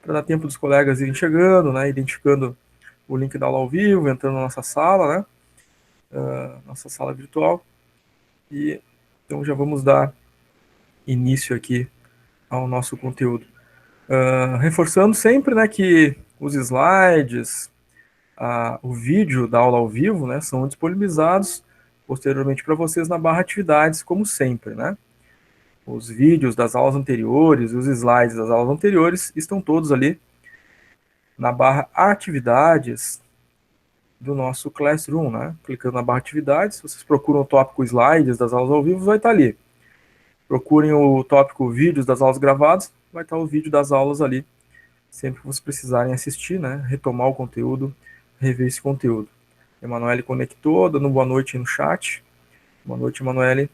para dar tempo dos colegas irem chegando, né, identificando o link da aula ao vivo, entrando na nossa sala, né, nossa sala virtual. E então já vamos dar início aqui ao nosso conteúdo. Reforçando sempre, né, que os slides, o vídeo da aula ao vivo, né, são disponibilizados posteriormente para vocês na barra atividades, como sempre, né. Os vídeos das aulas anteriores, os slides das aulas anteriores estão todos ali na barra atividades do nosso Classroom, né? Clicando na barra atividades, vocês procuram o tópico slides das aulas ao vivo, vai estar ali. Procurem o tópico vídeos das aulas gravadas, vai estar o vídeo das aulas ali, sempre que vocês precisarem assistir, né? Retomar o conteúdo, rever esse conteúdo. Emanuele conectou, dando boa noite no chat. Boa noite, Emanuele.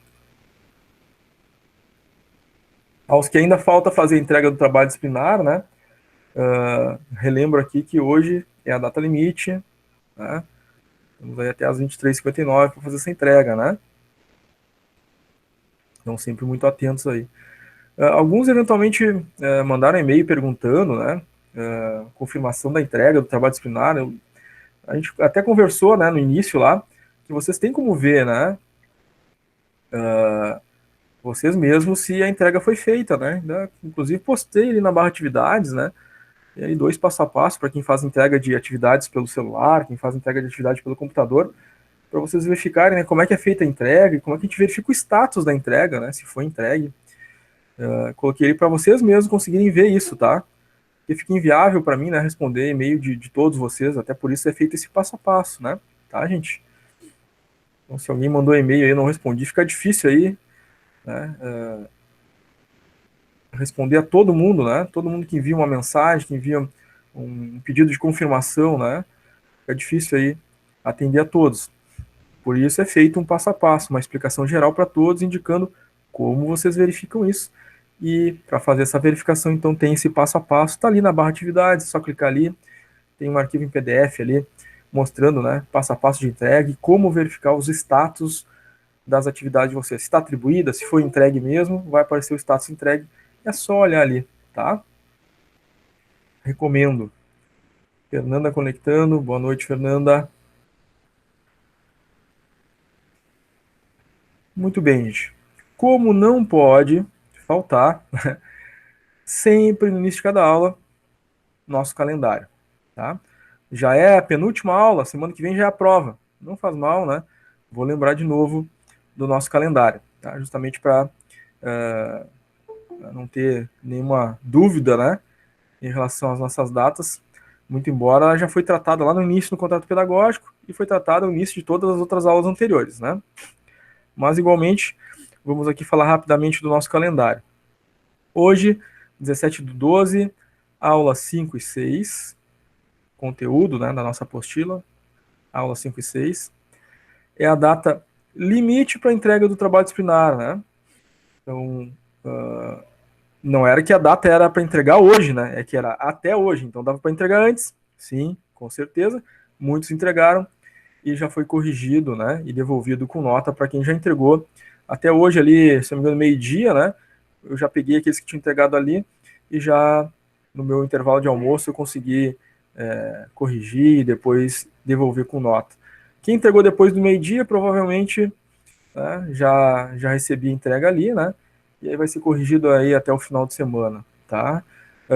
Aos que ainda falta fazer a entrega do trabalho disciplinar, né? Relembro aqui que hoje é a data limite, né? Vamos aí até as 23h59 para fazer essa entrega, né? Então, sempre muito atentos aí. Alguns, eventualmente, mandaram e-mail perguntando, né? Confirmação da entrega do trabalho disciplinar. A gente até conversou, né, no início lá, que vocês têm como ver, né? Vocês mesmos se a entrega foi feita, né? Inclusive, postei ali na barra atividades, né? E aí, 2 passo a passo para quem faz entrega de atividades pelo celular, quem faz entrega de atividade pelo computador, para vocês verificarem, né, como é que é feita a entrega e como é que a gente verifica o status da entrega, né, se foi entregue. Coloquei ele para vocês mesmos conseguirem ver isso, tá? Porque fica inviável para mim, né, responder e-mail de todos vocês, até por isso é feito esse passo a passo, né? Tá, gente? Então, se alguém mandou e-mail aí e não respondi, fica difícil aí, né, responder a todo mundo, né? Todo mundo que envia uma mensagem, que envia um pedido de confirmação, né? Fica difícil aí atender a todos. Por isso é feito um passo a passo, uma explicação geral para todos, indicando como vocês verificam isso. E para fazer essa verificação, então, tem esse passo a passo, está ali na barra atividades, é só clicar ali, tem um arquivo em PDF ali, mostrando, né, passo a passo de entrega e como verificar os status das atividades de vocês. Se está atribuída, se foi entregue mesmo, vai aparecer o status entregue, é só olhar ali, tá? Recomendo. Fernanda conectando, boa noite, Fernanda. Muito bem, gente. Como não pode faltar, sempre no início de cada aula, nosso calendário, tá? Já é a penúltima aula, semana que vem já é a prova. Não faz mal, né? Vou lembrar de novo do nosso calendário, tá? Justamente para não ter nenhuma dúvida, né? Em relação às nossas datas, muito embora ela já foi tratada lá no início no contrato pedagógico e foi tratada no início de todas as outras aulas anteriores, né? Mas, igualmente, vamos aqui falar rapidamente do nosso calendário. Hoje, 17/12, aula 5 e 6, conteúdo, né, da nossa apostila, aula 5 e 6, é a data limite para a entrega do trabalho disciplinar, né? Então, não era que a data era para entregar hoje, né? É que era até hoje, então dava para entregar antes, sim, com certeza. Muitos entregaram e já foi corrigido, né, e devolvido com nota para quem já entregou. Até hoje ali, se não me engano, meio-dia, né? Eu já peguei aqueles que tinham entregado ali e já no meu intervalo de almoço eu consegui corrigir e depois devolver com nota. Quem entregou depois do meio-dia, provavelmente, né, já recebi a entrega ali, né? E aí vai ser corrigido aí até o final de semana, tá?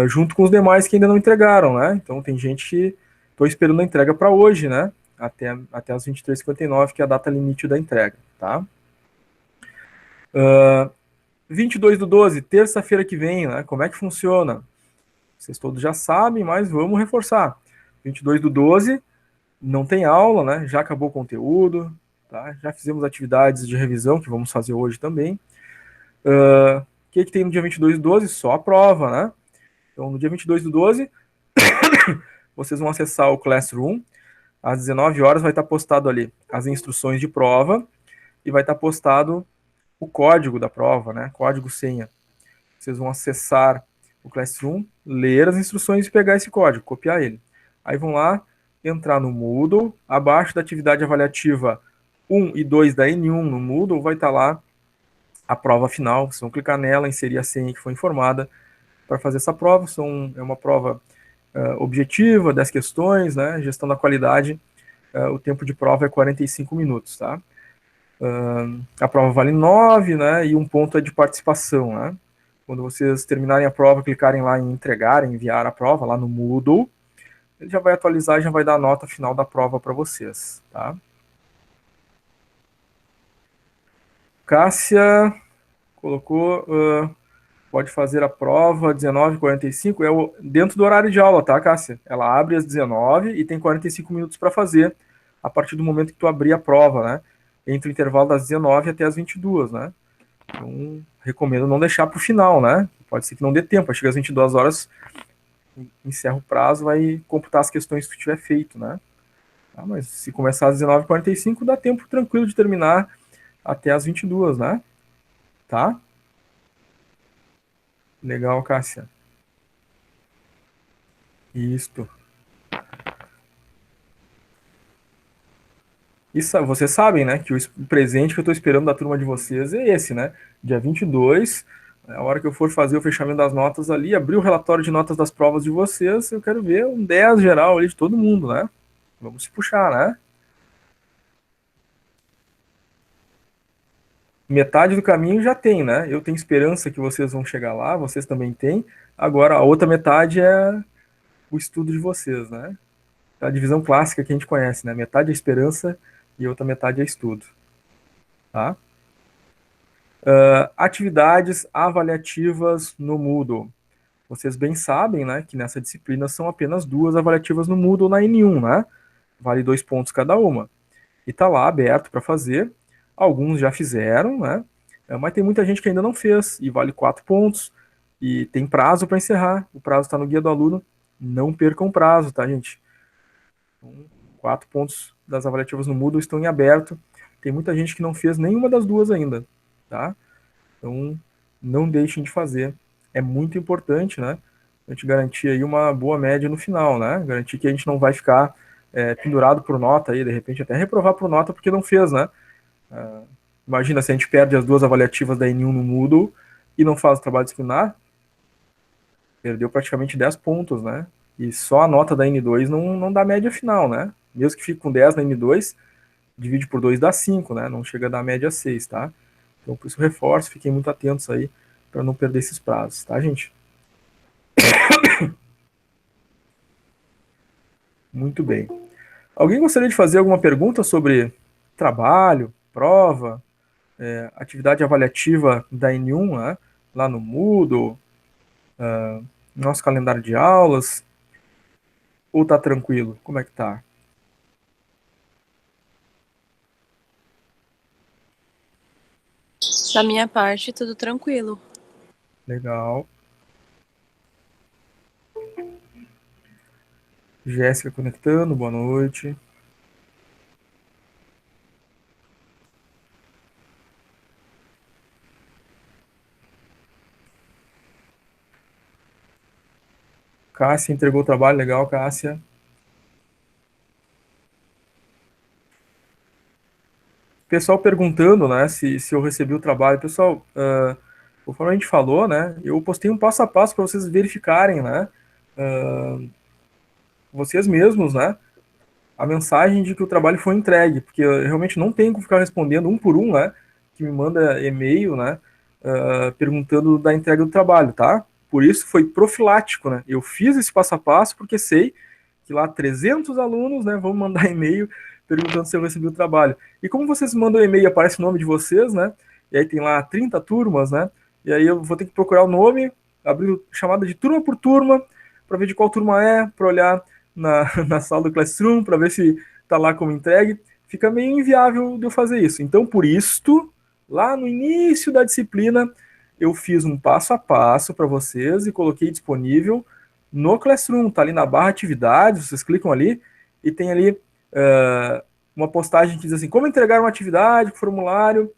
Junto com os demais que ainda não entregaram, né? Então tem gente que estou esperando a entrega para hoje, né? Até as 23h59, que é a data limite da entrega, tá? 22/12, terça-feira que vem, né? Como é que funciona? Vocês todos já sabem, mas vamos reforçar. 22/12, não tem aula, né? Já acabou o conteúdo, tá? Já fizemos atividades de revisão, que vamos fazer hoje também. O que tem no dia 22/12? Só a prova, né? Então, no dia 22/12, vocês vão acessar o Classroom. Às 19 horas vai estar postado ali as instruções de prova e vai estar postado o código da prova, né? Código senha. Vocês vão acessar o Classroom, ler as instruções e pegar esse código, copiar ele. Aí vão lá, entrar no Moodle, abaixo da atividade avaliativa 1 e 2 da N1 no Moodle, vai estar lá a prova final. Vocês vão clicar nela, inserir a senha que foi informada para fazer essa prova. É uma prova objetiva, 10 questões, né? Gestão da qualidade, o tempo de prova é 45 minutos, tá? A prova vale 9, né? E um ponto é de participação, né? Quando vocês terminarem a prova, clicarem lá em entregar, enviar a prova lá no Moodle, ele já vai atualizar e já vai dar a nota final da prova para vocês, tá? Cássia colocou, pode fazer a prova 19h45, dentro do horário de aula, tá, Cássia? Ela abre às 19 e tem 45 minutos para fazer, a partir do momento que tu abrir a prova, né? Entre o intervalo das 19 até as 22, né? Então, recomendo não deixar para o final, né? Pode ser que não dê tempo, chega às 22 horas, encerra o prazo, vai computar as questões que tiver feito, né? Tá, mas se começar às 19h45, dá tempo tranquilo de terminar até às 22, né? Tá? Legal, Cássia. Isto. Isso, vocês sabem, né, que o presente que eu estou esperando da turma de vocês é esse, né? Dia 22, a hora que eu for fazer o fechamento das notas ali, abrir o relatório de notas das provas de vocês, eu quero ver um 10 geral ali de todo mundo, né? Vamos se puxar, né? Metade do caminho já tem, né? Eu tenho esperança que vocês vão chegar lá, vocês também têm. Agora, a outra metade é o estudo de vocês, né? A divisão clássica que a gente conhece, né? Metade é esperança e a outra metade é estudo, tá? Atividades avaliativas no Moodle. Vocês bem sabem, né, que nessa disciplina são apenas 2 avaliativas no Moodle na N1, né? Vale 2 pontos cada uma. E tá lá aberto para fazer. Alguns já fizeram, né? Mas tem muita gente que ainda não fez e vale 4 pontos. E tem prazo para encerrar. O prazo está no guia do aluno. Não percam prazo, tá, gente? Então, 4 pontos das avaliativas no Moodle estão em aberto. Tem muita gente que não fez nenhuma das duas ainda, tá? Então, não deixem de fazer. É muito importante, né? A gente garantir aí uma boa média no final, né? Garantir que a gente não vai ficar pendurado por nota aí, de repente até reprovar por nota porque não fez, né? Imagina se a gente perde as 2 avaliativas da N1 no Moodle e não faz o trabalho disciplinar, perdeu praticamente 10 pontos, né? E só a nota da N2 não dá média final, né? Mesmo que fique com 10 na N2, divide por 2 dá 5, né? Não chega a dar média 6, tá? Então, por isso, reforço, fiquem muito atentos aí para não perder esses prazos, tá, gente? Muito bem. Alguém gostaria de fazer alguma pergunta sobre trabalho, prova, atividade avaliativa da N1, né? Lá no Moodle, nosso calendário de aulas? Ou tá tranquilo? Como é que tá? Da minha parte, tudo tranquilo. Legal. Jéssica conectando, boa noite. Cássia entregou o trabalho, legal, Cássia. Pessoal perguntando, né, se eu recebi o trabalho. Pessoal, conforme a gente falou, né, eu postei um passo a passo para vocês verificarem, né, vocês mesmos, né, a mensagem de que o trabalho foi entregue, porque eu realmente não tenho como ficar respondendo um por um, né, que me manda e-mail, né, perguntando da entrega do trabalho, tá? Por isso foi profilático, né? Eu fiz esse passo a passo porque sei que lá 300 alunos, né, vão mandar e-mail perguntando se eu recebi o trabalho. E como vocês mandam e-mail e aparece o nome de vocês, né? E aí tem lá 30 turmas, né? E aí eu vou ter que procurar o nome, abrir chamada de turma por turma, para ver de qual turma é, para olhar na sala do Classroom, para ver se está lá como entregue. Fica meio inviável de eu fazer isso. Então, por isto, lá no início da disciplina, eu fiz um passo a passo para vocês e coloquei disponível no Classroom, tá ali na barra atividades, vocês clicam ali e tem ali uma postagem que diz assim, como entregar uma atividade com formulário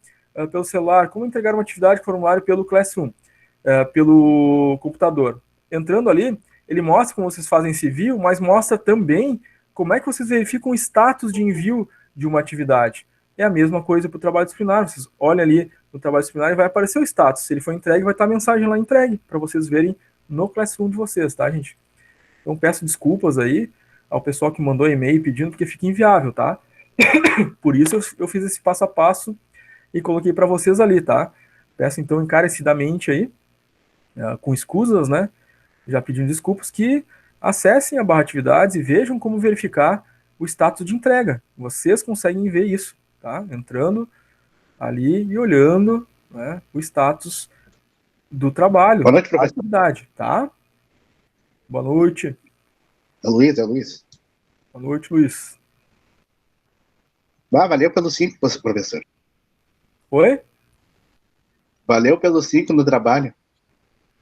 pelo celular, como entregar uma atividade com formulário pelo Classroom, pelo computador. Entrando ali, ele mostra como vocês fazem esse envio, mas mostra também como é que vocês verificam o status de envio de uma atividade. É a mesma coisa para o trabalho disciplinar, vocês olham ali no trabalho disciplinar e vai aparecer o status. Se ele for entregue, vai estar a mensagem lá entregue, para vocês verem no Classroom de vocês, tá, gente? Então peço desculpas aí ao pessoal que mandou e-mail pedindo, porque fica inviável, tá? Por isso eu fiz esse passo a passo e coloquei para vocês ali, tá? Peço então encarecidamente aí, com escusas, né? Já pedindo desculpas, que acessem a barra atividades e vejam como verificar o status de entrega. Vocês conseguem ver isso, tá? Entrando ali e olhando, né, o status do trabalho, Boa noite, da professor. atividade, tá? Boa noite. É o Luiz. Boa noite, Luiz. Valeu pelo 5, professor. Oi? Valeu pelo 5 no trabalho.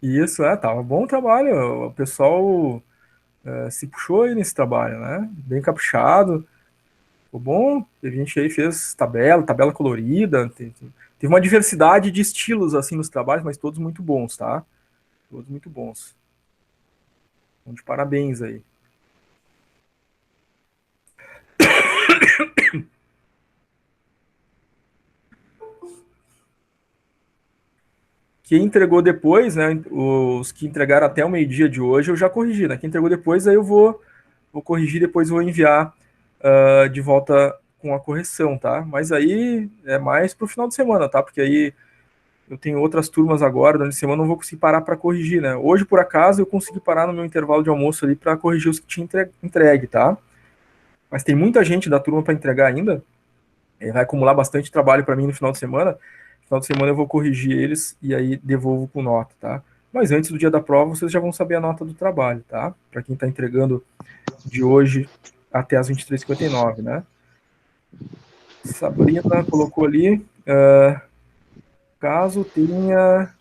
Isso, tava bom o trabalho. O pessoal se puxou aí nesse trabalho, né? Bem caprichado. Ficou bom. A gente aí fez tabela colorida. Teve uma diversidade de estilos assim nos trabalhos, mas todos muito bons, tá? Todos muito bons. Então, de parabéns aí. Quem entregou depois, né? Os que entregaram até o meio-dia de hoje, eu já corrigi, né? Quem entregou depois, aí eu vou corrigir, depois vou enviar de volta com a correção, tá? Mas aí é mais pro final de semana, tá? Porque aí eu tenho outras turmas agora, durante a semana não vou conseguir parar para corrigir, né? Hoje, por acaso, eu consegui parar no meu intervalo de almoço ali para corrigir os que tinha entregue, tá? Mas tem muita gente da turma para entregar ainda, vai acumular bastante trabalho para mim no final de semana. No final de semana eu vou corrigir eles e aí devolvo com nota, tá? Mas antes do dia da prova, vocês já vão saber a nota do trabalho, tá? Para quem está entregando de hoje até as 23h59, né? Sabrina colocou ali, caso tenha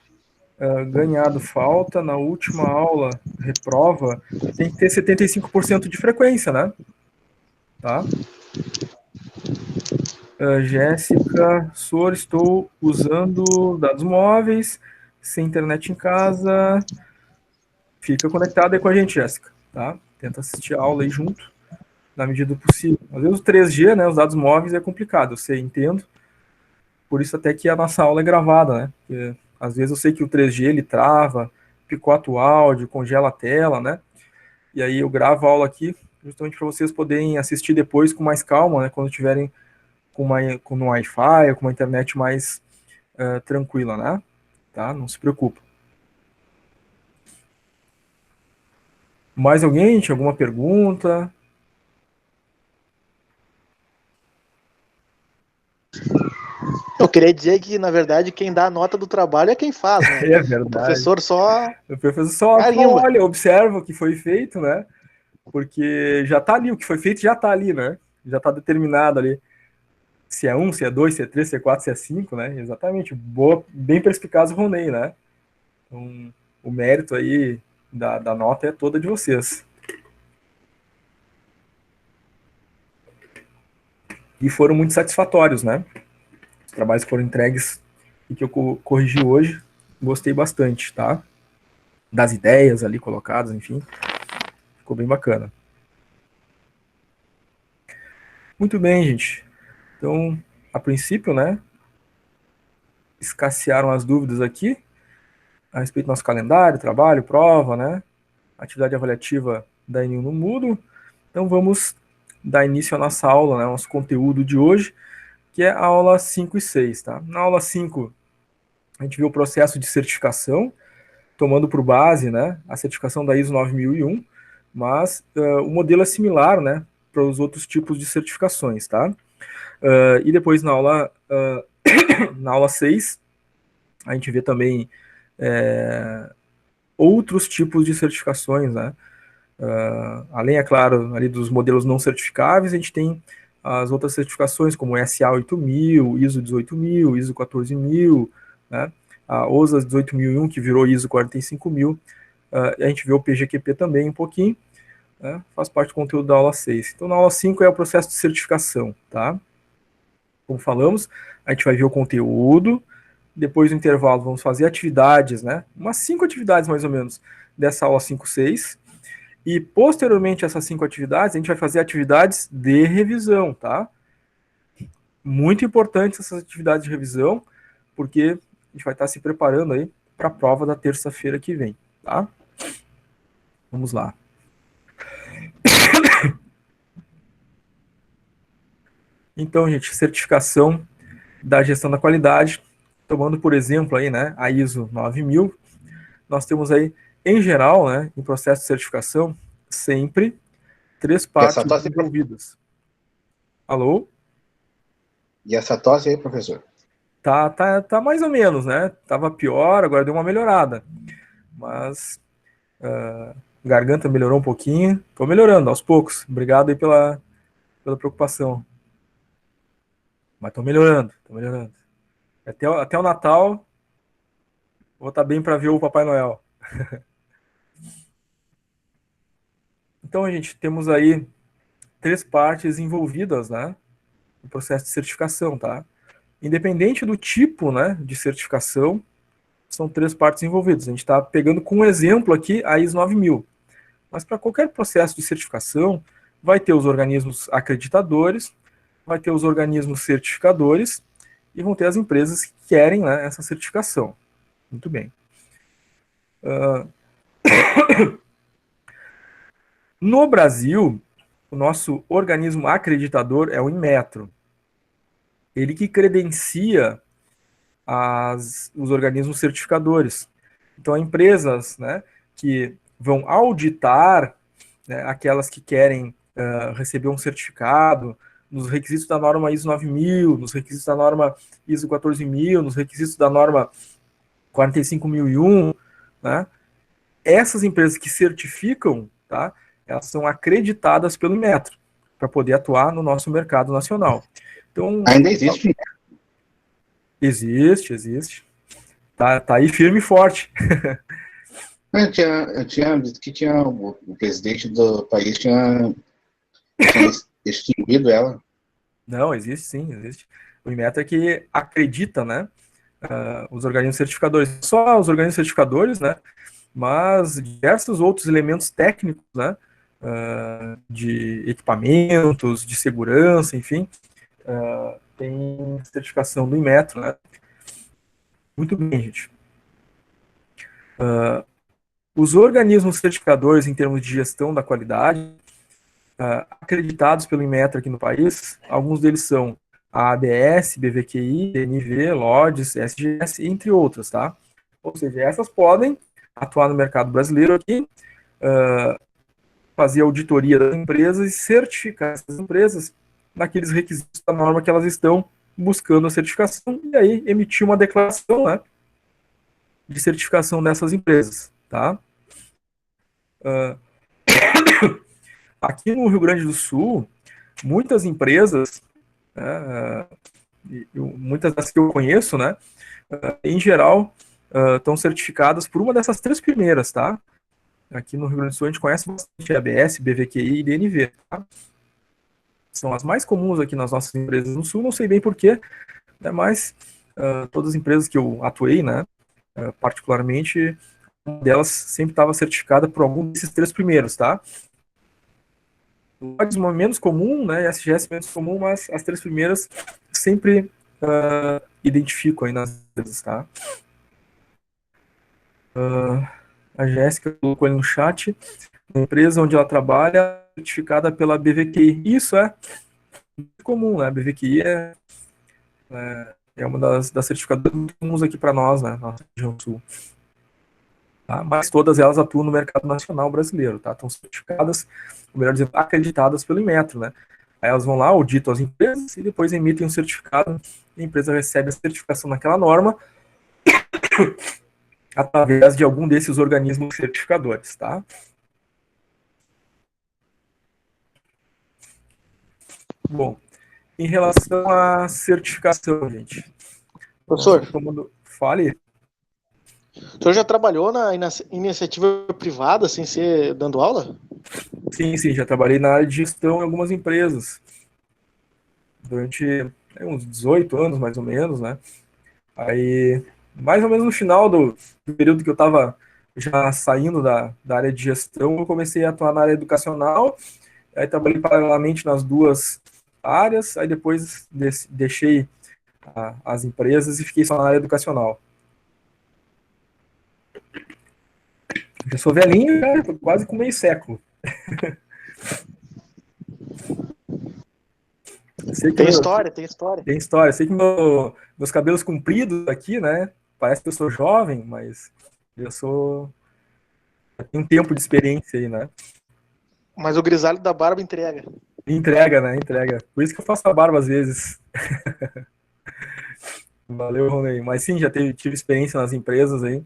ganhado falta na última aula, reprova, tem que ter 75% de frequência, né? Tá? Jéssica Sor, estou usando dados móveis, sem internet em casa. Fica conectada aí com a gente, Jéssica, tá? Tenta assistir a aula aí junto, na medida do possível. Às vezes o 3G, né, os dados móveis é complicado, eu sei, entendo. Por isso até que a nossa aula é gravada, né? Porque, às vezes eu sei que o 3G ele trava, picota o áudio, congela a tela, né? E aí eu gravo a aula aqui, justamente para vocês poderem assistir depois com mais calma, né? Quando tiverem com um Wi-Fi, com uma internet mais tranquila, né? Tá? Não se preocupa. Mais alguém? Tinha alguma pergunta? Eu queria dizer que, na verdade, quem dá a nota do trabalho é quem faz, né? É O verdade. professor só O professor só carimba. olha, observa o que foi feito, né? Porque já tá ali, o que foi feito já tá ali, né? Já tá determinado ali. Se é 1, se é 2, se é 3, se é 4, se é 5, né? Exatamente. Boa, bem perspicaz o Ronei, né? Então, o mérito aí da nota é toda de vocês. E foram muito satisfatórios, né? Os trabalhos que foram entregues e que eu corrigi hoje, gostei bastante, tá? Das ideias ali colocadas, enfim. Ficou bem bacana. Muito bem, gente. Então, a princípio, né? Escassearam as dúvidas aqui a respeito do nosso calendário, trabalho, prova, né? Atividade avaliativa da Enil no Moodle. Então, vamos dar início à nossa aula, né? Nosso conteúdo de hoje, que é a aula 5 e 6, tá? Na aula 5, a gente viu o processo de certificação, tomando por base, né, a certificação da ISO 9001, mas o modelo é similar, né, para os outros tipos de certificações, tá? E depois na aula 6, a gente vê também outros tipos de certificações, né? Além, é claro, ali dos modelos não certificáveis, a gente tem as outras certificações, como SA 8000, ISO 18000, ISO 14000, né? A OSA 18001, que virou ISO 45000, a gente vê o PGQP também um pouquinho, né? Faz parte do conteúdo da aula 6. Então, na aula 5 é o processo de certificação, tá? Como falamos, a gente vai ver o conteúdo, depois do intervalo vamos fazer atividades, né? Umas 5 atividades, mais ou menos, dessa aula 5-6, e posteriormente a essas 5 atividades, a gente vai fazer atividades de revisão, tá? Muito importante essas atividades de revisão, porque a gente vai estar se preparando aí para a prova da terça-feira que vem, tá? Vamos lá. Então, gente, certificação da gestão da qualidade, tomando por exemplo aí, né, a ISO 9000, nós temos aí, em geral, né, em processo de certificação, sempre 3 E partes essa tosse, envolvidas. Alô? e essa tosse aí, professor? Tá mais ou menos, né? Tava pior, agora deu uma melhorada. Mas garganta melhorou um pouquinho. Tô melhorando aos poucos. Obrigado aí pela preocupação. Mas tô melhorando, tô melhorando. Até o Natal, vou estar bem para ver o Papai Noel. Então, gente, temos aí 3 partes envolvidas, né, no processo de certificação, tá? Independente do tipo, né, de certificação, são 3 partes envolvidas. A gente está pegando como exemplo aqui a ISO 9000. Mas para qualquer processo de certificação, vai ter os organismos acreditadores, vai ter os organismos certificadores e vão ter as empresas que querem, né, essa certificação. Muito bem. No Brasil, o nosso organismo acreditador é o Inmetro. Ele que credencia os organismos certificadores. Então, empresas, né, que vão auditar, né, aquelas que querem receber um certificado, nos requisitos da norma ISO 9000, nos requisitos da norma ISO 14000, nos requisitos da norma 45001, né? Essas empresas que certificam, tá, elas são acreditadas pelo Inmetro para poder atuar no nosso mercado nacional. Então, Ainda existe. existe. Tá aí firme e forte. Eu tinha visto que o presidente do país tinha extinguido ela. Não, existe sim, existe. O Inmetro é que acredita, né, os organismos certificadores. Não só os organismos certificadores, né, mas diversos outros elementos técnicos, né, de equipamentos, de segurança, enfim, tem certificação do Inmetro, né. Muito bem, gente. Os organismos certificadores em termos de gestão da qualidade, acreditados pelo Inmetro aqui no país, alguns deles são a ABS, BVQI, DNV, LODES, SGS, entre outros, tá? Ou seja, essas podem atuar no mercado brasileiro aqui, fazer auditoria das empresas e certificar essas empresas naqueles requisitos da norma que elas estão buscando a certificação e aí emitir uma declaração, né, de certificação dessas empresas, tá? Aqui no Rio Grande do Sul, muitas empresas, né, muitas das que eu conheço, né, em geral, estão certificadas por uma dessas 3 primeiras, tá? Aqui no Rio Grande do Sul a gente conhece bastante ABS, BVQI e DNV, tá? São as mais comuns aqui nas nossas empresas no Sul, não sei bem porquê, né, mas todas as empresas que eu atuei, né, particularmente, uma delas sempre estava certificada por algum desses 3 primeiros, tá? LODES menos comum, né, SGS menos comum, mas as 3 primeiras sempre identifico aí nas empresas, tá? A Jéssica colocou ali no chat, a empresa onde ela trabalha é certificada pela BVQI. Isso é muito comum, né? A BVQI é uma das certificadoras muito comuns aqui para nós, né? Na nossa região sul. Tá? Mas todas elas atuam no mercado nacional brasileiro, tá? Estão certificadas, ou melhor dizendo, acreditadas pelo Inmetro, né? Aí elas vão lá, auditam as empresas e depois emitem um certificado. E a empresa recebe a certificação naquela norma através de algum desses organismos certificadores, tá? Bom, em relação à certificação, gente. Professor, Fale. o senhor já trabalhou na iniciativa privada, sem ser dando aula? Sim, já trabalhei na área de gestão em algumas empresas. Durante uns 18 anos, mais ou menos, né? Aí, mais ou menos no final do período que eu estava já saindo da área de gestão, eu comecei a atuar na área educacional. Aí trabalhei paralelamente nas 2 áreas. Aí depois deixei as empresas e fiquei só na área educacional. Já sou velhinho, cara, tô quase com meio século. Sei que Tem história, tem história. tem história. Sei que meus cabelos compridos aqui, né? Parece que eu sou jovem, mas eu sou. Eu tenho um tempo de experiência aí, né? Mas o grisalho da barba entrega. Entrega, né? Entrega. Por isso que eu faço a barba às vezes. Valeu, Ronei. Mas sim, tive experiência nas empresas aí,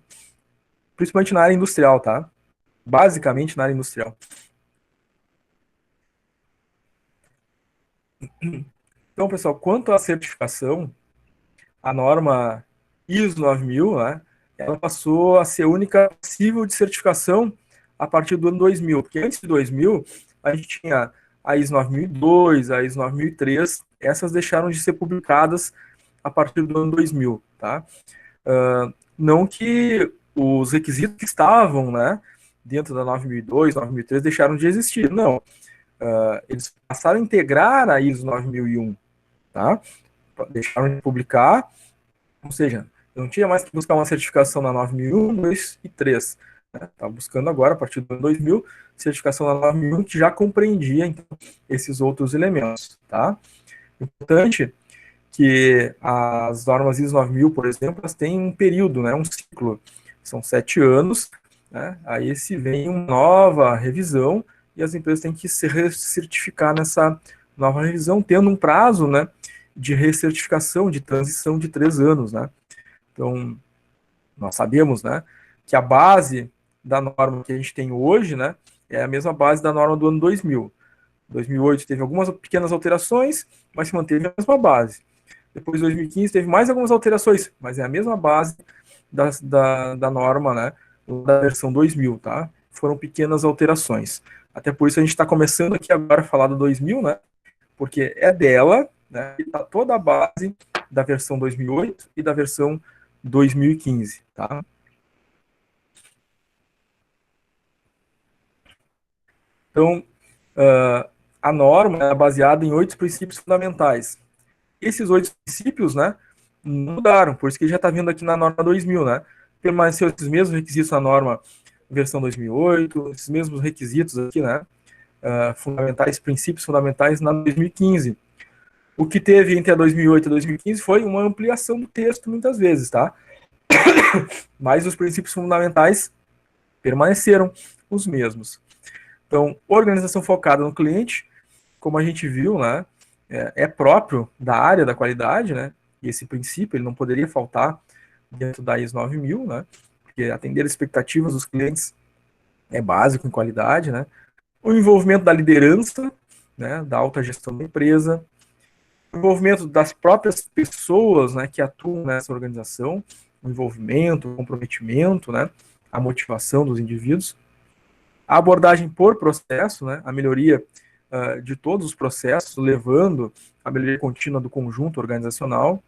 principalmente na área industrial, tá? Basicamente na área industrial. Então, pessoal, quanto à certificação, a norma ISO 9000, né, ela passou a ser a única possível de certificação a partir do ano 2000, porque antes de 2000, a gente tinha a ISO 9002, a ISO 9003, essas deixaram de ser publicadas a partir do ano 2000, tá? Não que os requisitos que estavam, né, dentro da 9002, 9003 deixaram de existir, não. Eles passaram a integrar a ISO 9001, tá? Deixaram de publicar, ou seja, eu não tinha mais que buscar uma certificação na 9001, 2 e 3. Né? Estava buscando agora, a partir do ano 2000, certificação na 9001, que já compreendia então, esses outros elementos. Tá? Importante que as normas ISO 9000, por exemplo, elas têm um período, né, um ciclo. São 7 anos, né? Aí se vem uma nova revisão e as empresas têm que se recertificar nessa nova revisão, tendo um prazo, né, de recertificação, de transição de 3 anos, né? Então, nós sabemos, né, que a base da norma que a gente tem hoje, né, é a mesma base da norma do ano 2000. 2008 teve algumas pequenas alterações, mas se manteve a mesma base. Depois, 2015, teve mais algumas alterações, mas é a mesma base da norma, né, da versão 2000, tá? Foram pequenas alterações. Até por isso a gente está começando aqui agora a falar do 2000, né, porque é dela, né, e está toda a base da versão 2008 e da versão 2015, tá? Então, a norma é baseada em 8 princípios fundamentais. Esses 8 princípios, né, não mudaram, por isso que já está vindo aqui na norma 2000, né? Permaneceu esses mesmos requisitos na norma versão 2008, esses mesmos requisitos aqui, né? Fundamentais, princípios fundamentais na 2015. O que teve entre a 2008 e a 2015 foi uma ampliação do texto, muitas vezes, tá? Mas os princípios fundamentais permaneceram os mesmos. Então, organização focada no cliente, como a gente viu, né, é próprio da área da qualidade, né, e esse princípio ele não poderia faltar dentro da ISO 9000, né, porque atender as expectativas dos clientes é básico em qualidade, né. O envolvimento da liderança, né, da alta gestão da empresa, o envolvimento das próprias pessoas, né, que atuam nessa organização, o envolvimento, o comprometimento, né, a motivação dos indivíduos, a abordagem por processo, né, a melhoria de todos os processos, levando a melhoria contínua do conjunto organizacional,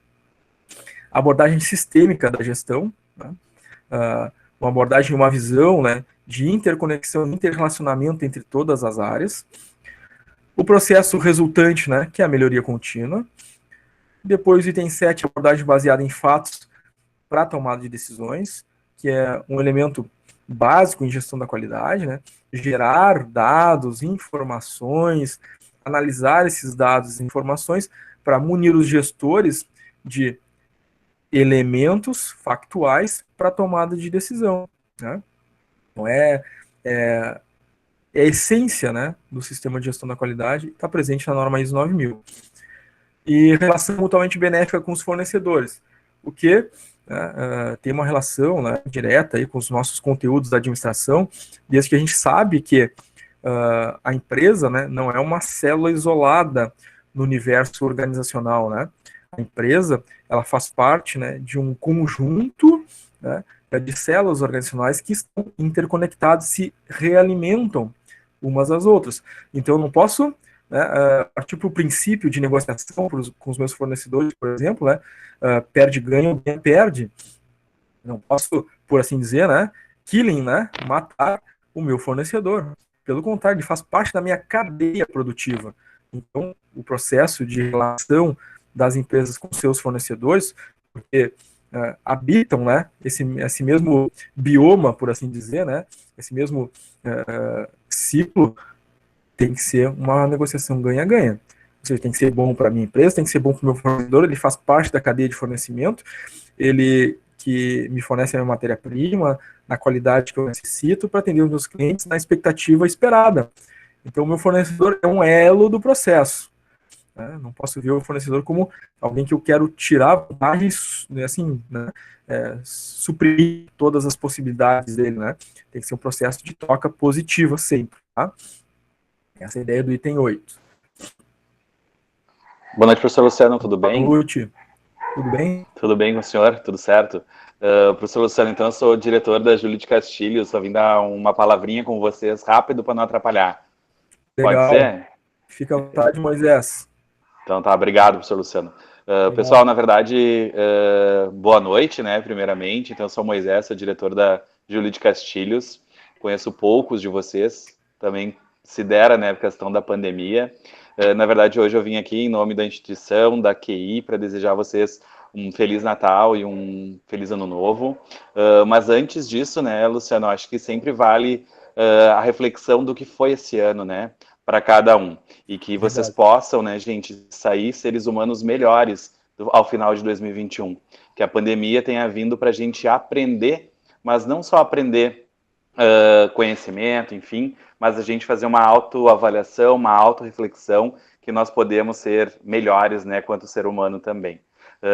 a abordagem sistêmica da gestão, né, uma abordagem, uma visão, né, de interconexão, interrelacionamento entre todas as áreas, o processo resultante, né, que é a melhoria contínua, depois o item 7, abordagem baseada em fatos para tomada de decisões, que é um elemento básico em gestão da qualidade, né? Gerar dados, informações, analisar esses dados e informações para munir os gestores de elementos factuais para tomada de decisão, né? Então é a essência, né, do sistema de gestão da qualidade, está presente na norma ISO 9000. E relação mutuamente benéfica com os fornecedores, o que tem uma relação, né, direta aí com os nossos conteúdos da administração, desde que a gente sabe que a empresa, né, não é uma célula isolada no universo organizacional, né? A empresa, ela faz parte, né, de um conjunto, né, de células organizacionais que estão interconectadas, se realimentam umas às outras. Então, eu não posso, né, partir para o princípio de negociação com os meus fornecedores, por exemplo, né, perde, ganha, ganha, perde. Não posso, por assim dizer, né, killing, né, matar o meu fornecedor. Pelo contrário, ele faz parte da minha cadeia produtiva. Então, o processo de relação das empresas com seus fornecedores, porque habitam, né, esse mesmo bioma, por assim dizer, né, esse mesmo ciclo, tem que ser uma negociação ganha-ganha. Ou seja, tem que ser bom para a minha empresa, tem que ser bom para o meu fornecedor, ele faz parte da cadeia de fornecimento, ele que me fornece a minha matéria-prima, na qualidade que eu necessito para atender os meus clientes na expectativa esperada. Então, o meu fornecedor é um elo do processo. Né? Não posso ver o fornecedor como alguém que eu quero tirar vantagens, assim, né? Suprir todas as possibilidades dele, né? Tem que ser um processo de troca positiva sempre, tá? Essa é a ideia do item 8. Boa noite, professor Luciano, tudo bem? Boa noite, tudo bem? Tudo bem com o senhor? Tudo certo? Professor Luciano, então eu sou diretor da Júlia de Castilho, só vim dar uma palavrinha com vocês rápido para não atrapalhar. Pode Legal. ser? Fica à vontade, Moisés. Então tá, obrigado, professor Luciano. Pessoal, na verdade, boa noite, né, primeiramente. Então eu sou Moisés, sou diretor da Júlia de Castilhos, conheço poucos de vocês, também se dera, né, a questão da pandemia. Na verdade, hoje eu vim aqui em nome da instituição, da QI, para desejar a vocês um Feliz Natal e um Feliz Ano Novo. Mas antes disso, né, Luciano, acho que sempre vale a reflexão do que foi esse ano, né, para cada um. E que vocês possam, né, gente, sair seres humanos melhores ao final de 2021. Que a pandemia tenha vindo para a gente aprender, mas não só aprender conhecimento, enfim, mas a gente fazer uma autoavaliação, uma autorreflexão, que nós podemos ser melhores, né, quanto ser humano também.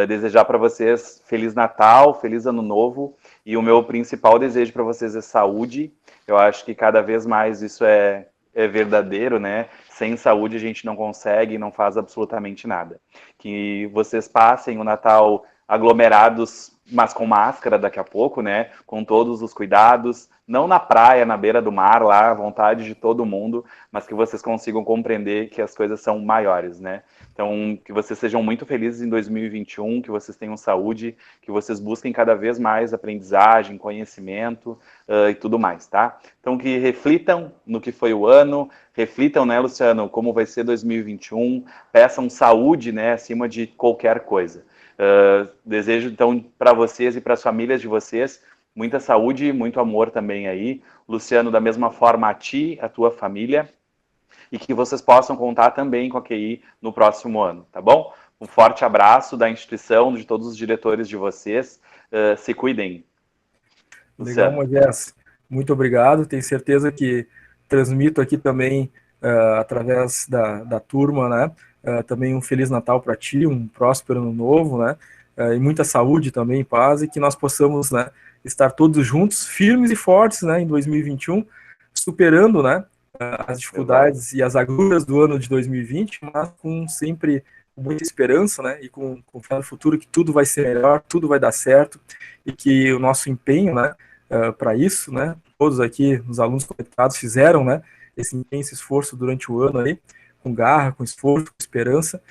Desejar para vocês Feliz Natal, Feliz Ano Novo, e o meu principal desejo para vocês é saúde. Eu acho que cada vez mais isso é verdadeiro, né? Sem saúde a gente não consegue, não faz absolutamente nada. Que vocês passem o Natal aglomerados, mas com máscara daqui a pouco, né? Com todos os cuidados, não na praia, na beira do mar, lá, à vontade de todo mundo, mas que vocês consigam compreender que as coisas são maiores, né? Então, que vocês sejam muito felizes em 2021, que vocês tenham saúde, que vocês busquem cada vez mais aprendizagem, conhecimento e tudo mais, tá? Então, que reflitam no que foi o ano, reflitam, né, Luciano, como vai ser 2021, peçam saúde, né, acima de qualquer coisa. Desejo, então, para vocês e para as famílias de vocês, muita saúde e muito amor também aí. Luciano, da mesma forma a ti, a tua família, e que vocês possam contar também com a QI no próximo ano, tá bom? Um forte abraço da instituição, de todos os diretores de vocês. Se cuidem. Legal, Moisés. Muito obrigado. Tenho certeza que transmito aqui também, através da turma, né? Também um Feliz Natal para ti, um próspero ano novo, né? E muita saúde também, paz, e que nós possamos, né, estar todos juntos, firmes e fortes, né, em 2021, superando, né, as dificuldades e as agruras do ano de 2020, mas com sempre muita esperança, né, e com fé no futuro que tudo vai ser melhor, tudo vai dar certo, e que o nosso empenho, né, para isso, né, todos aqui, os alunos conectados fizeram, né, esse empenho, esse esforço durante o ano aí, com garra, com esforço, com esperança,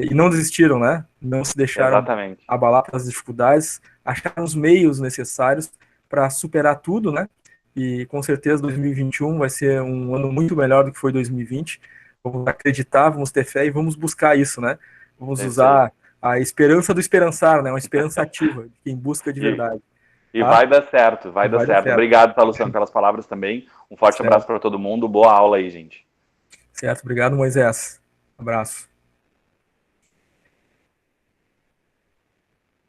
e não desistiram, né, não se deixaram abalar pelas dificuldades, acharam os meios necessários para superar tudo, né, e com certeza 2021 vai ser um ano muito melhor do que foi 2020. Vamos acreditar, vamos ter fé e vamos buscar isso, né? Vamos usar a esperança do esperançar, né? Uma esperança ativa, de quem busca de verdade. E tá? Vai dar certo, vai dar certo. Obrigado, tá, Luciano, pelas palavras também. Um forte abraço para todo mundo. Boa aula aí, gente. Certo, obrigado, Moisés. Abraço.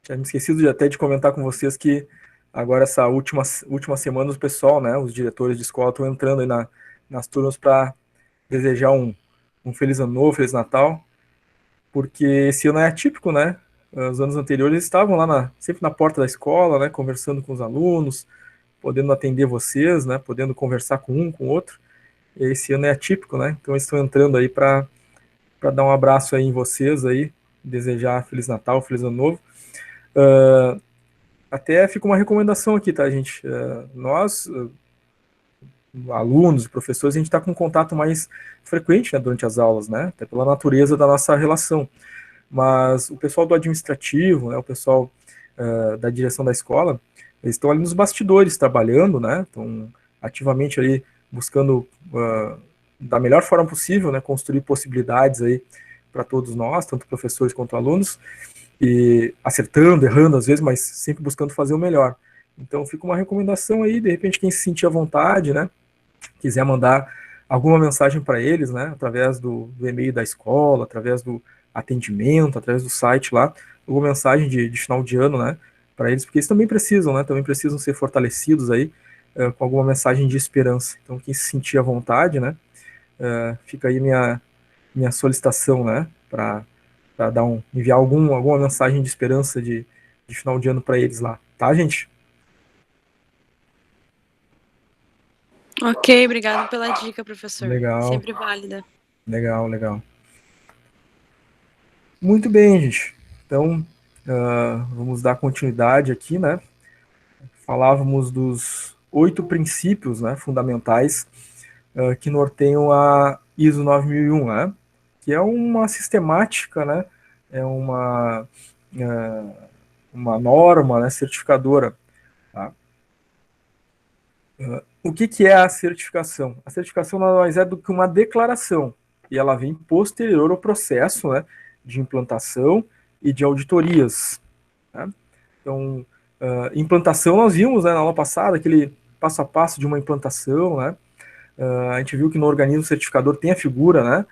Tinha me esquecido até de comentar com vocês que agora essa última semana o pessoal, né, os diretores de escola estão entrando aí nas turmas para desejar um Feliz Ano Novo, Feliz Natal, porque esse ano é atípico, né? Os anos anteriores eles estavam lá sempre na porta da escola, né, conversando com os alunos, podendo atender vocês, né, podendo conversar com um, com o outro. E esse ano é atípico, né? Então eles estão entrando aí para dar um abraço aí em vocês aí, desejar Feliz Natal, Feliz Ano Novo. Até fica uma recomendação aqui, tá, gente? Nós, alunos, professores, a gente está com contato mais frequente, né, durante as aulas, né? Até pela natureza da nossa relação. Mas o pessoal do administrativo, né, o pessoal da direção da escola, eles estão ali nos bastidores trabalhando, né? Estão ativamente ali buscando da melhor forma possível, né, construir possibilidades aí para todos nós, tanto professores quanto alunos. e acertando, errando às vezes, mas sempre buscando fazer o melhor. Então fica uma recomendação aí, de repente quem se sentir à vontade, né, quiser mandar alguma mensagem para eles, né, através do e-mail da escola, através do atendimento, através do site lá, alguma mensagem de final de ano, né, para eles, porque eles também precisam, né, também precisam ser fortalecidos aí, com alguma mensagem de esperança. Então quem se sentir à vontade, né, fica aí minha solicitação, né, para dar enviar alguma mensagem de esperança de final de ano para eles lá, tá, gente? Ok, obrigado pela dica, professor. Legal, Sempre válida. legal. Muito bem, gente. Então, vamos dar continuidade aqui, né? Falávamos dos 8 princípios, né, fundamentais que norteiam a ISO 9001, né? Que é uma sistemática, né? É uma norma, né, certificadora. Tá? O que é a certificação? A certificação nada mais é do que uma declaração, e ela vem posterior ao processo, né, de implantação e de auditorias. Né? Então, implantação nós vimos, né, na aula passada, aquele passo a passo de uma implantação, né? A gente viu que no organismo certificador tem a figura, né,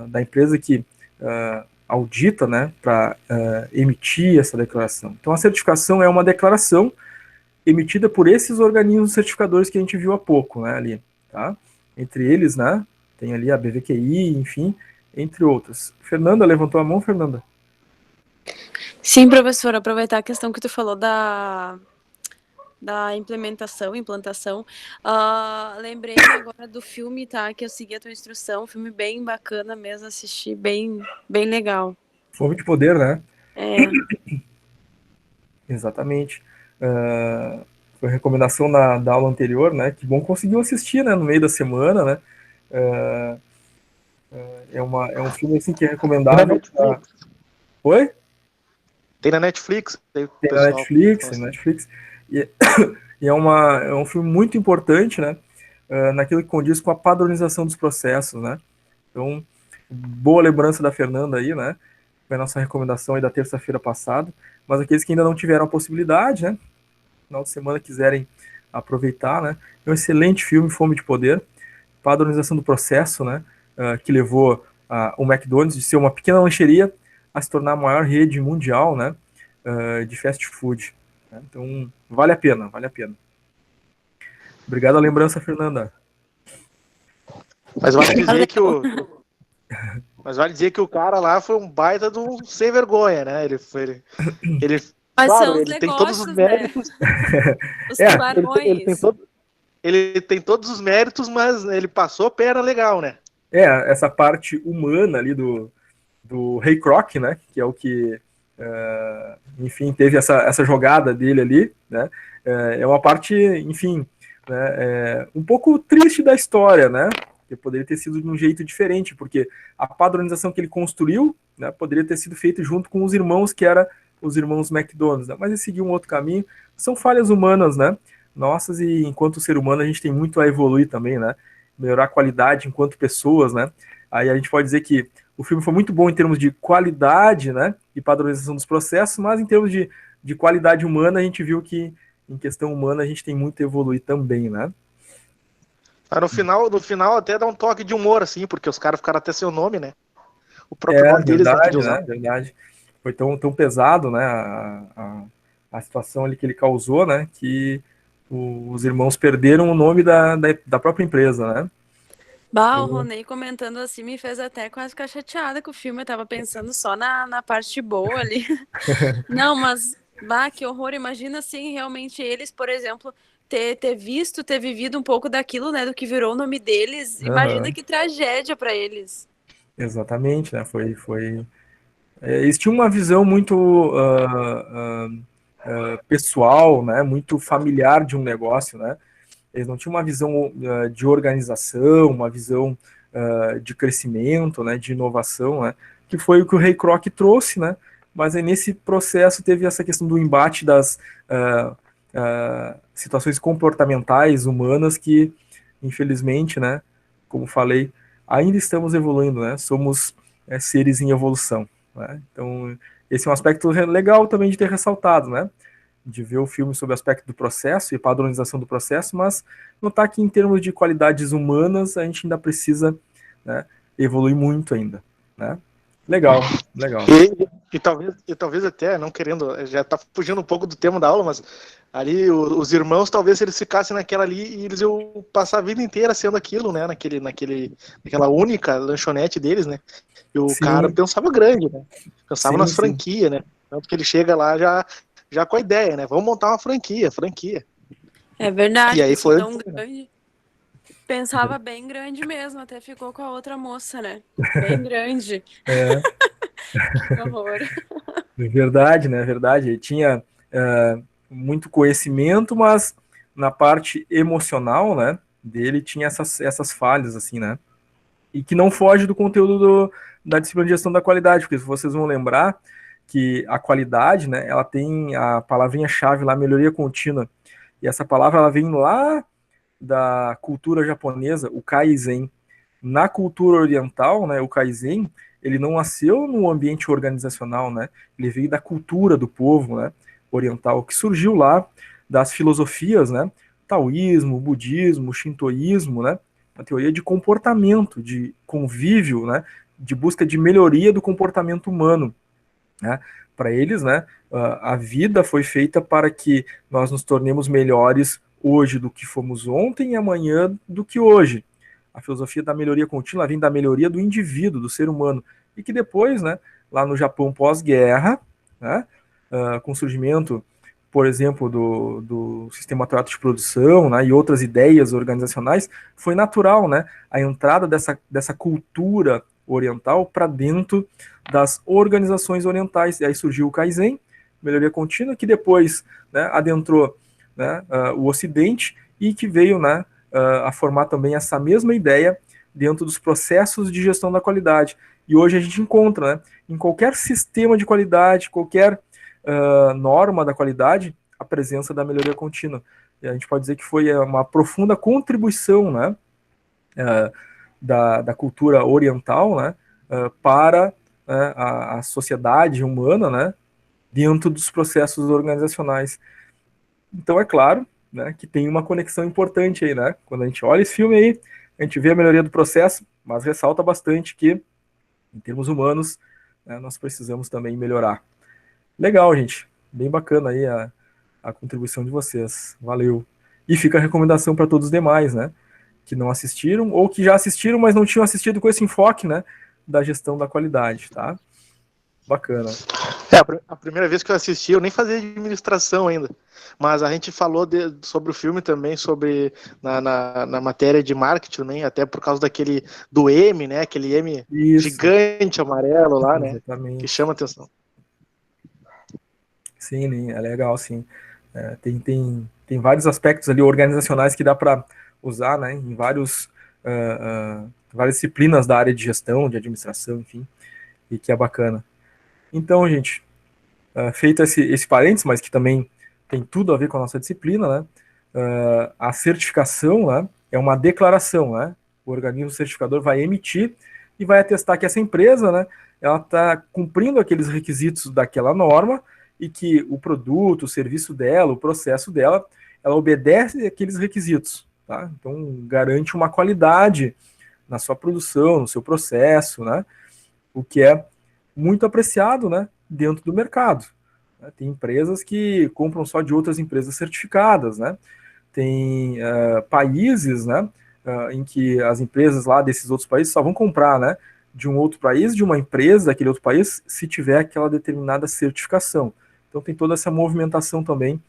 da empresa que audita, né, para emitir essa declaração. Então, a certificação é uma declaração emitida por esses organismos certificadores que a gente viu há pouco, né, ali, tá? Entre eles, né, tem ali a BVQI, enfim, entre outros. Fernanda levantou a mão, Fernanda? Sim, professor, aproveitar a questão que tu falou da implantação. Lembrei agora do filme, tá? Que eu segui a tua instrução. Filme bem bacana mesmo, assisti, bem legal. Fome de Poder, né? É. Exatamente. Foi recomendação da aula anterior, né? Que bom conseguiu assistir, né? No meio da semana, né? É um filme assim que é Tem na recomendável. Netflix. Oi? Tem na Netflix. Tem na Netflix. E, e é um filme muito importante, né? Naquilo que condiz com a padronização dos processos, né? Então, boa lembrança da Fernanda aí, né? Foi a nossa recomendação aí da terça-feira passada. Mas aqueles que ainda não tiveram a possibilidade, né? Final de semana quiserem aproveitar, né? É um excelente filme, Fome de Poder, padronização do processo, né? Que levou o McDonald's de ser uma pequena lancheria a se tornar a maior rede mundial, né? De fast food. Né? Então, vale a pena. Obrigado a lembrança, Fernanda. Mas vale dizer que o cara lá foi um baita de um sem vergonha, né? Mas claro, são os ele tem todos os negócios, méritos. né? Os Ele tubarões. ele tem todos os méritos, mas ele passou a perna legal, né? Essa parte humana ali do Ray Kroc, né? Que é o que, enfim, teve essa jogada dele ali, né? É uma parte, enfim, né, um pouco triste da história, né? Que poderia ter sido de um jeito diferente, porque a padronização que ele construiu, né, poderia ter sido feita junto com os irmãos que eram os irmãos McDonald's, né? Mas ele seguiu um outro caminho. São falhas humanas, né? Nossas, e enquanto ser humano a gente tem muito a evoluir também, né? Melhorar a qualidade enquanto pessoas, né? Aí a gente pode dizer que o filme foi muito bom em termos de qualidade, né? E padronização dos processos, mas em termos de qualidade humana, a gente viu que em questão humana a gente tem muito a evoluir também, né? No final até dá um toque de humor, assim, porque os caras ficaram até seu nome, né? O próprio nome deles não podia usar. Verdade. Foi tão pesado, né? A situação ali que ele causou, né? Que os irmãos perderam o nome da própria empresa, né? Bah, o Ronei comentando assim me fez até quase ficar chateada com o filme. Eu tava pensando só na parte boa ali. Não, mas, bah, que horror. Imagina assim, realmente eles, por exemplo, ter visto, ter vivido um pouco daquilo, né? Do que virou o nome deles. Imagina que tragédia pra eles. Exatamente, né? Eles tinham uma visão muito pessoal, né? Muito familiar de um negócio, né? Eles não tinham uma visão de organização, uma visão de crescimento, né? De inovação, né? Que foi o que o Ray Kroc trouxe, né? Mas aí nesse processo teve essa questão do embate das situações comportamentais humanas que, infelizmente, né? Como falei, ainda estamos evoluindo, né? Somos seres em evolução, né? Então, esse é um aspecto legal também de ter ressaltado, né? De ver o filme sobre o aspecto do processo e padronização do processo, mas notar que em termos de qualidades humanas a gente ainda precisa, né, evoluir muito ainda, né? Legal, legal. E talvez até, não querendo, já tá fugindo um pouco do tema da aula, mas ali os irmãos, talvez se eles ficassem naquela ali, e eles iam passar a vida inteira sendo aquilo, né? Naquela única lanchonete deles, né? E o cara Sim, pensava grande, né? Pensava sim, nas sim. franquias, né? Tanto que ele chega lá já com a ideia, né? Vamos montar uma franquia. É E verdade, aí pensou foi. tão grande. Pensava bem grande mesmo, até ficou com a outra moça, né? Bem grande. É, Que horror. é verdade, né? É verdade. Ele tinha muito conhecimento, mas na parte emocional, né, dele tinha essas falhas, assim, né? E que não foge do conteúdo da disciplina de gestão da qualidade, porque se vocês vão lembrar que a qualidade, né, ela tem a palavrinha-chave lá, melhoria contínua, e essa palavra ela vem lá da cultura japonesa, o Kaizen. Na cultura oriental, né, o Kaizen, ele não nasceu no ambiente organizacional, né, ele veio da cultura do povo, né, oriental, que surgiu lá das filosofias, né, taoísmo, budismo, shintoísmo, né, a teoria de comportamento, de convívio, né, de busca de melhoria do comportamento humano, né. Para eles, né, a vida foi feita para que nós nos tornemos melhores hoje do que fomos ontem e amanhã do que hoje. A filosofia da melhoria contínua vem da melhoria do indivíduo, do ser humano, e que depois, né, lá no Japão pós-guerra, né, com o surgimento, por exemplo, do sistema teórico de produção, né, e outras ideias organizacionais, foi natural, né, a entrada dessa cultura oriental para dentro das organizações orientais. E aí surgiu o Kaizen, melhoria contínua, que depois, né, adentrou, né, o Ocidente e que veio, né, a formar também essa mesma ideia dentro dos processos de gestão da qualidade. E hoje a gente encontra, né, em qualquer sistema de qualidade, qualquer norma da qualidade, a presença da melhoria contínua. E a gente pode dizer que foi uma profunda contribuição, né, da cultura oriental, né, para a sociedade humana, né, dentro dos processos organizacionais. Então é claro, né, que tem uma conexão importante aí, né? Quando a gente olha esse filme aí, a gente vê a melhoria do processo, mas ressalta bastante que, em termos humanos, né, nós precisamos também melhorar. Legal, gente. Bem bacana aí a contribuição de vocês. Valeu. E fica a recomendação para todos os demais, né? Que não assistiram, ou que já assistiram, mas não tinham assistido com esse enfoque, né? Da gestão da qualidade, tá? Bacana. A primeira vez que eu assisti, eu nem fazia administração ainda. Mas a gente falou sobre o filme também, sobre na matéria de marketing também, até por causa do M, né? Aquele M Isso, gigante amarelo lá, né? Que exatamente. chama atenção. Sim, é legal, sim. Tem vários aspectos ali organizacionais que dá para usar, né? Em várias disciplinas da área de gestão, de administração, enfim, e que é bacana. Então, gente, feito esse parênteses, mas que também tem tudo a ver com a nossa disciplina, né? A certificação, né, é uma declaração, né? O organismo certificador vai emitir e vai atestar que essa empresa, né, ela está cumprindo aqueles requisitos daquela norma e que o produto, o serviço dela, o processo dela, ela obedece aqueles requisitos, tá? Então garante uma qualidade na sua produção, no seu processo, né? O que é muito apreciado, né, dentro do mercado. Tem empresas que compram só de outras empresas certificadas, né? Tem países, né, em que as empresas lá desses outros países só vão comprar, né, de um outro país, de uma empresa daquele outro país, se tiver aquela determinada certificação. Então tem toda essa movimentação também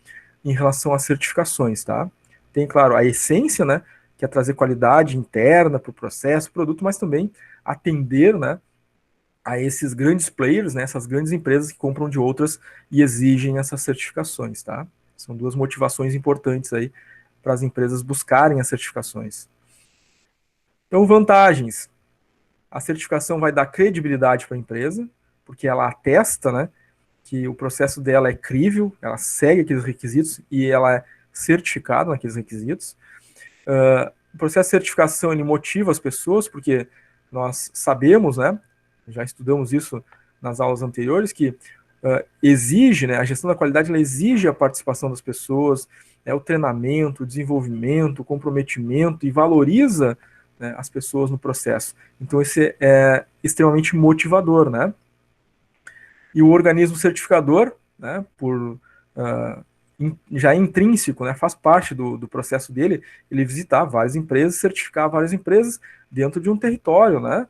em relação às certificações, tá? Tem, claro, a essência, né, que é trazer qualidade interna para o processo, produto, mas também atender, né, a esses grandes players, né, essas grandes empresas que compram de outras e exigem essas certificações, tá? São duas motivações importantes aí para as empresas buscarem as certificações. Então, vantagens. A certificação vai dar credibilidade para a empresa, porque ela atesta, né, que o processo dela é crível, ela segue aqueles requisitos e ela é certificada naqueles requisitos. O processo de certificação ele motiva as pessoas, porque nós sabemos, né, já estudamos isso nas aulas anteriores, que exige, né, a gestão da qualidade ela exige a participação das pessoas, o treinamento, o desenvolvimento, o comprometimento e valoriza, né, as pessoas no processo. Então, esse é extremamente motivador, né? E o organismo certificador, né, já é intrínseco, né, faz parte do processo dele, ele visitar várias empresas, certificar várias empresas dentro de um território, né,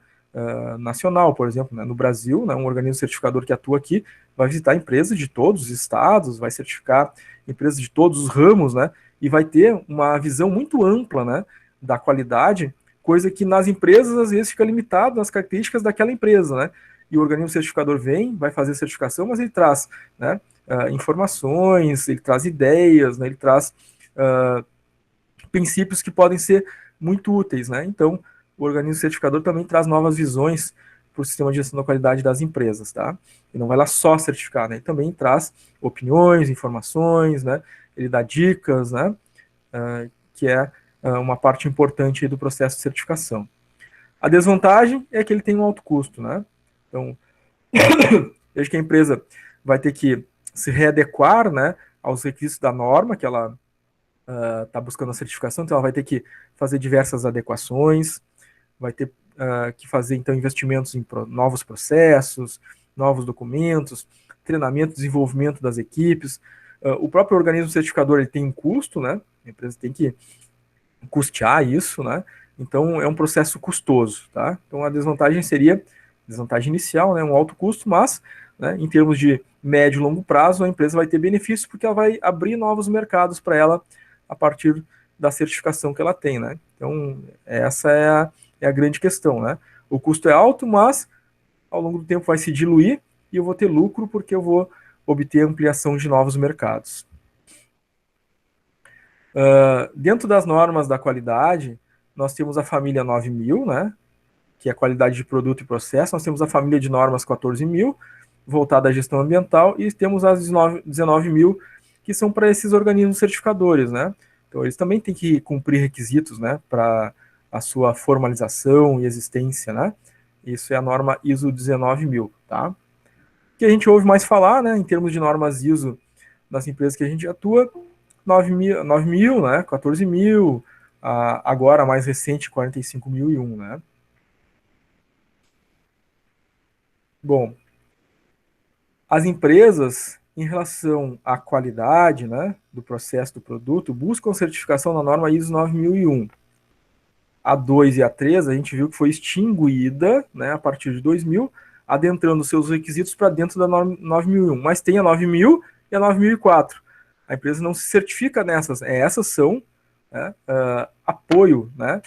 nacional, por exemplo, né, no Brasil, né, um organismo certificador que atua aqui vai visitar empresas de todos os estados, vai certificar empresas de todos os ramos, né, e vai ter uma visão muito ampla, né, da qualidade, coisa que nas empresas às vezes fica limitado nas características daquela empresa, né, e o organismo certificador vem, vai fazer a certificação, mas ele traz, né, informações, ele traz ideias, né, ele traz princípios que podem ser muito úteis, né? Então, o organismo certificador também traz novas visões para o sistema de gestão da qualidade das empresas, tá? E não vai lá só certificar, né? Ele também traz opiniões, informações, né? Ele dá dicas, né? Que é uma parte importante do processo de certificação. A desvantagem é que ele tem um alto custo, né? Então, veja que a empresa vai ter que se readequar, né, aos requisitos da norma que ela está buscando a certificação, então ela vai ter que fazer diversas adequações, vai ter que fazer, então, investimentos em novos processos, novos documentos, treinamento, desenvolvimento das equipes. O próprio organismo certificador ele tem um custo, né? A empresa tem que custear isso, né? Então, é um processo custoso, tá? Então, a desvantagem seria, desvantagem inicial, né? Um alto custo, mas, né, em termos de médio e longo prazo, a empresa vai ter benefícios porque ela vai abrir novos mercados para ela a partir da certificação que ela tem, né? Então, essa é a grande questão, né? O custo é alto, mas ao longo do tempo vai se diluir e eu vou ter lucro porque eu vou obter ampliação de novos mercados. Dentro das normas da qualidade, nós temos a família 9000, né? Que é a qualidade de produto e processo. Nós temos a família de normas 14000, voltada à gestão ambiental, e temos as 19.000, que são para esses organismos certificadores, né? Então, eles também têm que cumprir requisitos, né, para a sua formalização e existência, né? Isso é a norma ISO 19000, tá? O que a gente ouve mais falar, né, em termos de normas ISO das empresas que a gente atua, 9.000, né, 14.000, agora a mais recente, 45.001, né? Bom, as empresas, em relação à qualidade, né, do processo do produto, buscam certificação na norma ISO 9001. A 2 e a 3, a gente viu que foi extinguida, né, a partir de 2000, adentrando seus requisitos para dentro da norma 9001. Mas tem a 9000 e a 9004. A empresa não se certifica nessas. Essas são, né, apoio, né,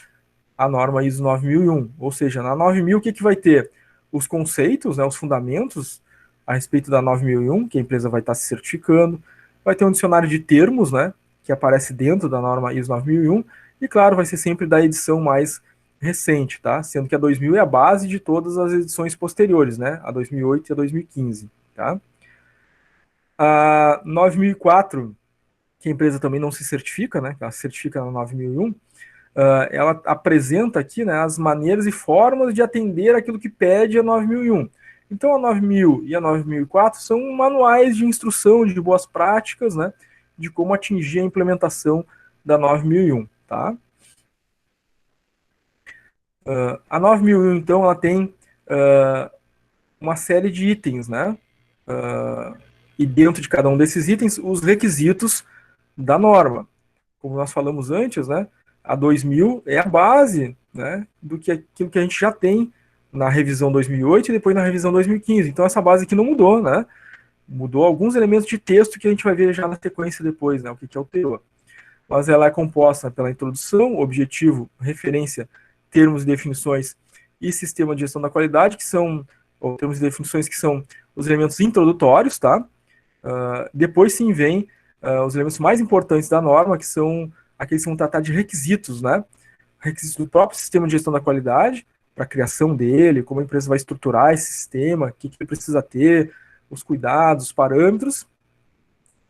à norma ISO 9001. Ou seja, na 9000, o que vai ter? Os conceitos, né, os fundamentos a respeito da 9001, que a empresa vai estar se certificando, vai ter um dicionário de termos, né, que aparece dentro da norma ISO 9001, e claro, vai ser sempre da edição mais recente, tá? Sendo que a 2000 é a base de todas as edições posteriores, né, a 2008 e a 2015, tá? A 9004, que a empresa também não se certifica, né, ela se certifica na 9001, ela apresenta aqui, né, as maneiras e formas de atender aquilo que pede a 9001. Então, a 9000 e a 9004 são manuais de instrução, de boas práticas, né, de como atingir a implementação da 9001, tá? A 9001, então, ela tem uma série de itens, né? E dentro de cada um desses itens, os requisitos da norma. Como nós falamos antes, né, a 2000 é a base, né, do que aquilo que a gente já tem na revisão 2008 e depois na revisão 2015. Então, essa base aqui não mudou, né? Mudou alguns elementos de texto que a gente vai ver já na sequência depois, né, o que alterou. Mas ela é composta pela introdução, objetivo, referência, termos e definições e sistema de gestão da qualidade, que são, ou termos e definições que são os elementos introdutórios, tá? Depois sim vem os elementos mais importantes da norma, que são aqueles que vão tratar de requisitos, né? Requisitos do próprio sistema de gestão da qualidade, para a criação dele, como a empresa vai estruturar esse sistema, o que ele precisa ter, os cuidados, os parâmetros,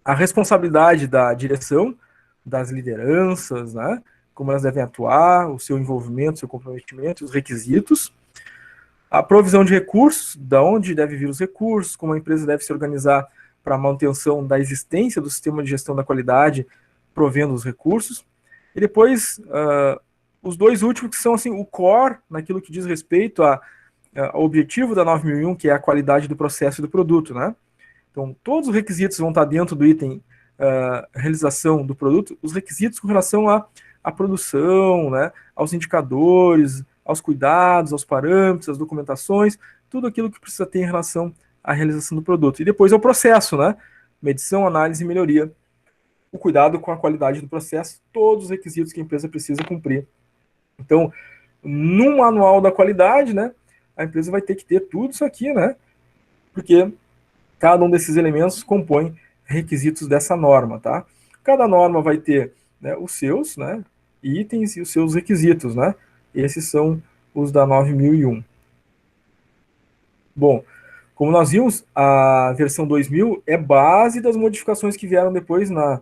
a responsabilidade da direção, das lideranças, né? Como elas devem atuar, o seu envolvimento, o seu comprometimento, os requisitos, A provisão de recursos, da onde devem vir os recursos, como a empresa deve se organizar para a manutenção da existência do sistema de gestão da qualidade, provendo os recursos. E depois, os dois últimos, que são assim, o core, naquilo que diz respeito ao objetivo da 9001, que é a qualidade do processo e do produto, né? Então, todos os requisitos vão estar dentro do item realização do produto, os requisitos com relação à produção, né, aos indicadores, aos cuidados, aos parâmetros, às documentações, tudo aquilo que precisa ter em relação à realização do produto. E depois é o processo, né? Medição, análise e melhoria. O cuidado com a qualidade do processo, todos os requisitos que a empresa precisa cumprir. Então, no manual da qualidade, né, a empresa vai ter que ter tudo isso aqui, né? Porque cada um desses elementos compõe requisitos dessa norma, tá? Cada norma vai ter, né, os seus, né, itens e os seus requisitos, né? Esses são os da 9001. Bom, como nós vimos, a versão 2000 é base das modificações que vieram depois na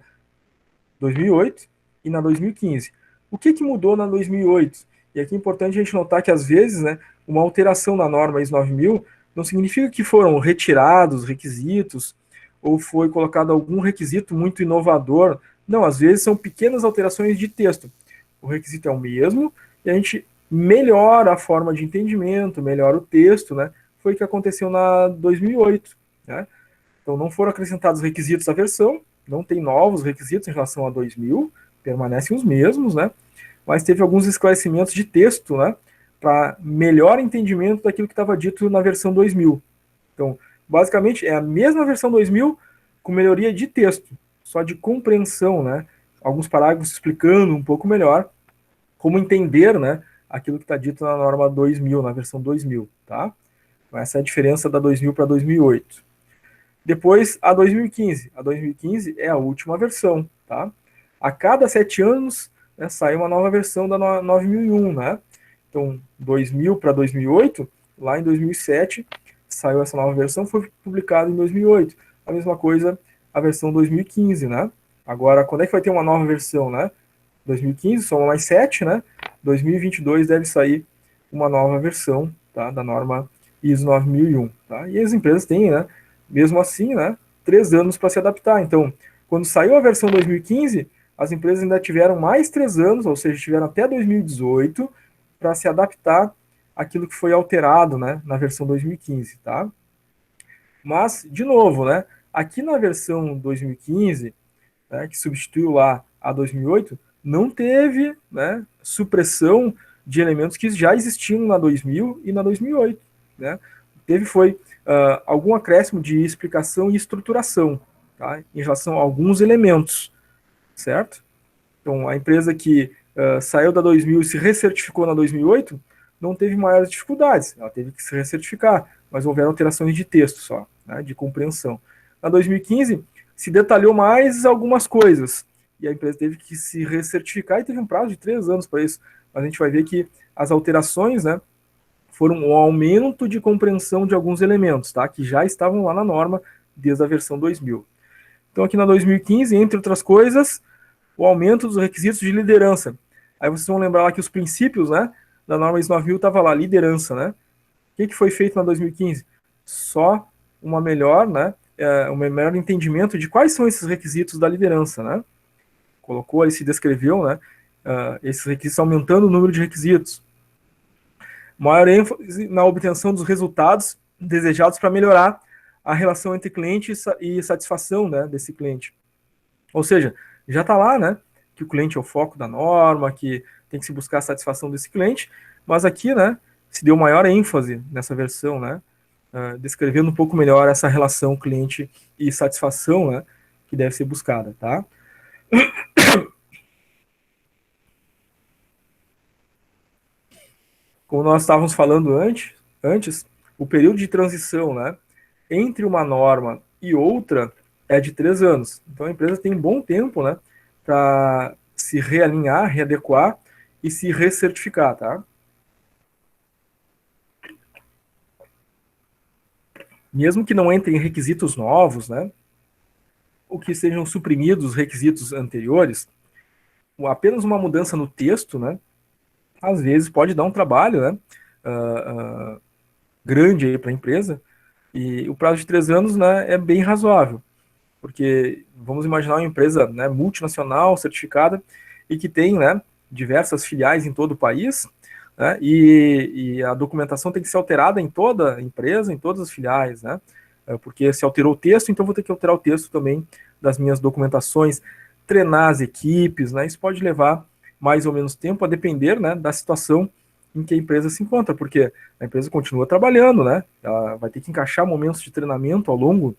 2008 e na 2015. O que mudou na 2008? E aqui é importante a gente notar que, às vezes, né, uma alteração na norma ISO 9000 não significa que foram retirados requisitos ou foi colocado algum requisito muito inovador. Não, às vezes são pequenas alterações de texto. O requisito é o mesmo e a gente melhora a forma de entendimento, melhora o texto, né? Foi o que aconteceu na 2008, né? Então não foram acrescentados requisitos à versão, não tem novos requisitos em relação a 2000, permanecem os mesmos, né? Mas teve alguns esclarecimentos de texto, né? Para melhor entendimento daquilo que estava dito na versão 2000. Então, basicamente, é a mesma versão 2000 com melhoria de texto, só de compreensão, né? Alguns parágrafos explicando um pouco melhor como entender, né, aquilo que está dito na norma 2000, na versão 2000, tá? Então, essa é a diferença da 2000 para 2008. Depois, a 2015. A 2015 é a última versão, tá? A cada 7 anos, né, sai uma nova versão da 9001, né? Então, 2000 para 2008, lá em 2007, saiu essa nova versão, foi publicada em 2008. A mesma coisa, a versão 2015, né? Agora, quando é que vai ter uma nova versão, né? 2015, soma mais 7, né? 2022 deve sair uma nova versão, tá? Da norma ISO 9001, tá? E as empresas têm, né? Mesmo assim, né? 3 anos para se adaptar. Então, quando saiu a versão 2015, as empresas ainda tiveram mais 3 anos, ou seja, tiveram até 2018 para se adaptar àquilo que foi alterado, né? Na versão 2015, tá? Mas, de novo, né? Aqui na versão 2015, né, que substituiu lá a 2008, não teve, né, supressão de elementos que já existiam na 2000 e na 2008. Né? Foi algum acréscimo de explicação e estruturação, tá, em relação a alguns elementos, certo? Então, a empresa que saiu da 2000 e se recertificou na 2008 não teve maiores dificuldades, ela teve que se recertificar, mas houveram alterações de texto só, né, de compreensão. Na 2015, se detalhou mais algumas coisas, e a empresa teve que se recertificar e teve um prazo de 3 anos para isso. Mas a gente vai ver que as alterações, né, foram um aumento de compreensão de alguns elementos, tá, que já estavam lá na norma desde a versão 2000. Então aqui na 2015, entre outras coisas, o aumento dos requisitos de liderança. Aí vocês vão lembrar lá que os princípios, né, da norma ISO 9000 estava lá, liderança, né? O que foi feito na 2015? Só uma melhor, né, um melhor entendimento de quais são esses requisitos da liderança, né? Colocou ali, se descreveu, né, esses requisitos, aumentando o número de requisitos. Maior ênfase na obtenção dos resultados desejados para melhorar a relação entre cliente e satisfação, né, desse cliente. Ou seja, já está lá, né, que o cliente é o foco da norma, que tem que se buscar a satisfação desse cliente, mas aqui, né, se deu maior ênfase nessa versão, né, descrevendo um pouco melhor essa relação cliente e satisfação, né, que deve ser buscada, tá? Como nós estávamos falando antes, o período de transição, né, entre uma norma e outra é de 3 anos. Então a empresa tem um bom tempo, né, para se realinhar, readequar e se recertificar, tá? Mesmo que não entrem requisitos novos, né, ou que sejam suprimidos os requisitos anteriores, apenas uma mudança no texto, né, às vezes pode dar um trabalho, né, grande para a empresa, e o prazo de 3 anos, né, é bem razoável, porque vamos imaginar uma empresa, né, multinacional, certificada, e que tem, né, diversas filiais em todo o país, né, e a documentação tem que ser alterada em toda a empresa, em todas as filiais, né, porque se alterou o texto, então vou ter que alterar o texto também das minhas documentações, treinar as equipes, né, isso pode levar mais ou menos tempo, a depender, né, da situação em que a empresa se encontra, porque a empresa continua trabalhando, né, ela vai ter que encaixar momentos de treinamento ao longo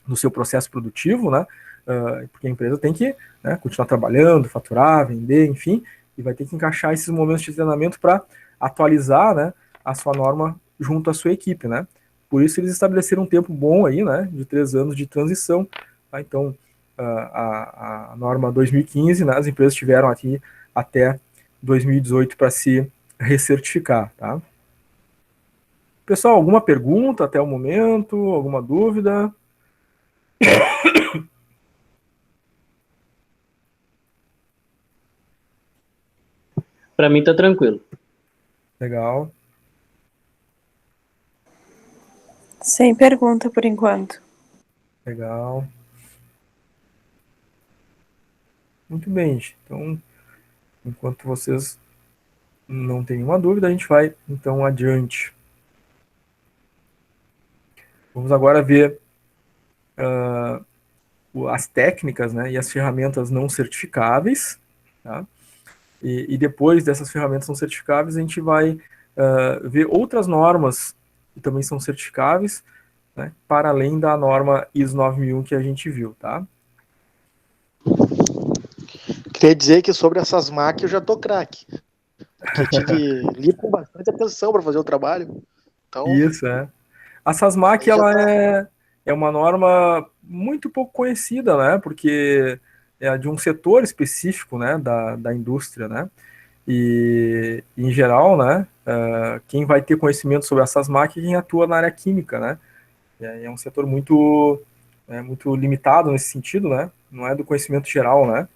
do seu processo produtivo, né, porque a empresa tem que, né, continuar trabalhando, faturar, vender, enfim, e vai ter que encaixar esses momentos de treinamento para atualizar, né, a sua norma junto à sua equipe, né. Por isso eles estabeleceram um tempo bom aí, né, de 3 anos de transição, tá? Então, a norma 2015, né, as empresas tiveram aqui até 2018 para se recertificar, tá? Pessoal, alguma pergunta até o momento? Alguma dúvida? Para mim tá tranquilo. Legal. Sem pergunta por enquanto. Legal. Muito bem, gente. Então, enquanto vocês não têm nenhuma dúvida, a gente vai, então, adiante. Vamos agora ver as técnicas, né, e as ferramentas não certificáveis, tá? E depois dessas ferramentas não certificáveis, a gente vai ver outras normas que também são certificáveis, né, para além da norma ISO 9001 que a gente viu, tá? Queria dizer que sobre essas máquinas eu já tô craque. Porque li com bastante atenção para fazer o trabalho. Então, Isso, é. A SASMAC, já ela tá. é uma norma muito pouco conhecida, né? Porque é de um setor específico, né? Da indústria, né? E, em geral, né? Quem vai ter conhecimento sobre a SASMAC é quem atua na área química, né? É um setor muito limitado nesse sentido, né? Não é do conhecimento geral, né?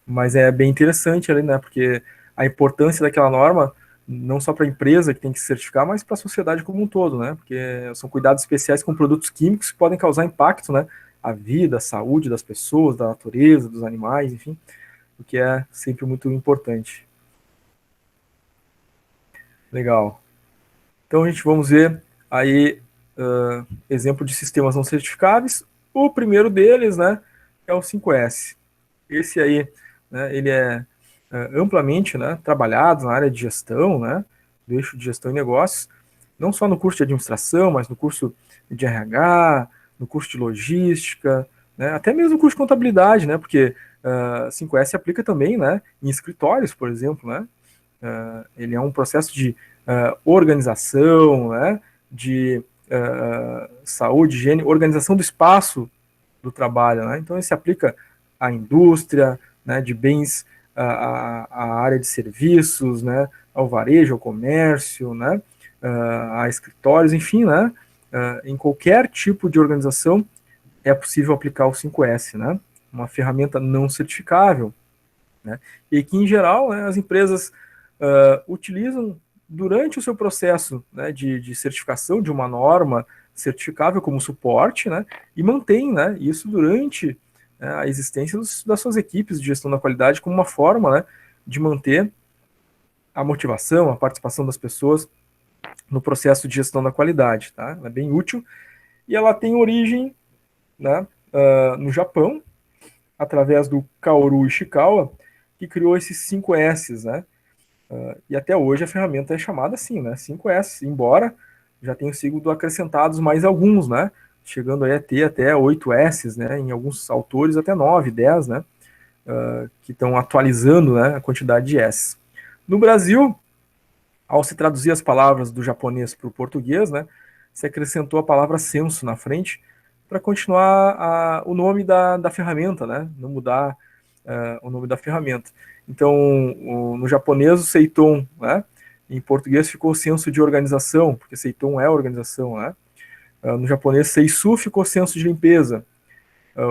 Mas é bem interessante ali, né? Porque a importância daquela norma, não só para a empresa que tem que se certificar, mas para a sociedade como um todo, né? Porque são cuidados especiais com produtos químicos que podem causar impacto, né? A vida, a saúde das pessoas, da natureza, dos animais, enfim, o que é sempre muito importante. Legal. Então a gente vamos ver aí exemplo de sistemas não certificáveis. O primeiro deles, né, é o 5S. Esse aí, né, ele é amplamente, né, trabalhado na área de gestão, né, do eixo de gestão e negócios, não só no curso de administração, mas no curso de RH, no curso de logística, né, até mesmo no curso de contabilidade, né, porque 5S aplica também, né, em escritórios, por exemplo, né, ele é um processo de organização, né, de saúde, higiene, organização do espaço do trabalho, né, então ele se aplica à indústria, né, de bens, à área de serviços, né, ao varejo, ao comércio, né, a escritórios, enfim, né, em qualquer tipo de organização é possível aplicar o 5S, né, uma ferramenta não certificável, né, e que, em geral, né, as empresas utilizam durante o seu processo, né, de certificação de uma norma certificável como suporte, né, e mantém, né, isso durante a existência das suas equipes de gestão da qualidade como uma forma, né, de manter a motivação, a participação das pessoas no processo de gestão da qualidade, tá? Ela é bem útil e ela tem origem, né, no Japão, através do Kaoru Ishikawa, que criou esses 5 S's, né? E até hoje a ferramenta é chamada assim, né? 5S, embora já tenham sido acrescentados mais alguns, né? Chegando aí a ter até 8 S's, né? Em alguns autores até 9, 10, né? Que estão atualizando, né, a quantidade de S. No Brasil, ao se traduzir as palavras do japonês para o português, né? Se acrescentou a palavra senso na frente para continuar o nome da ferramenta, né? Não mudar o nome da ferramenta. Então, no japonês, o Seiton, né? Em português ficou senso de organização, porque Seiton é organização, né? No japonês, Seisu ficou senso de limpeza.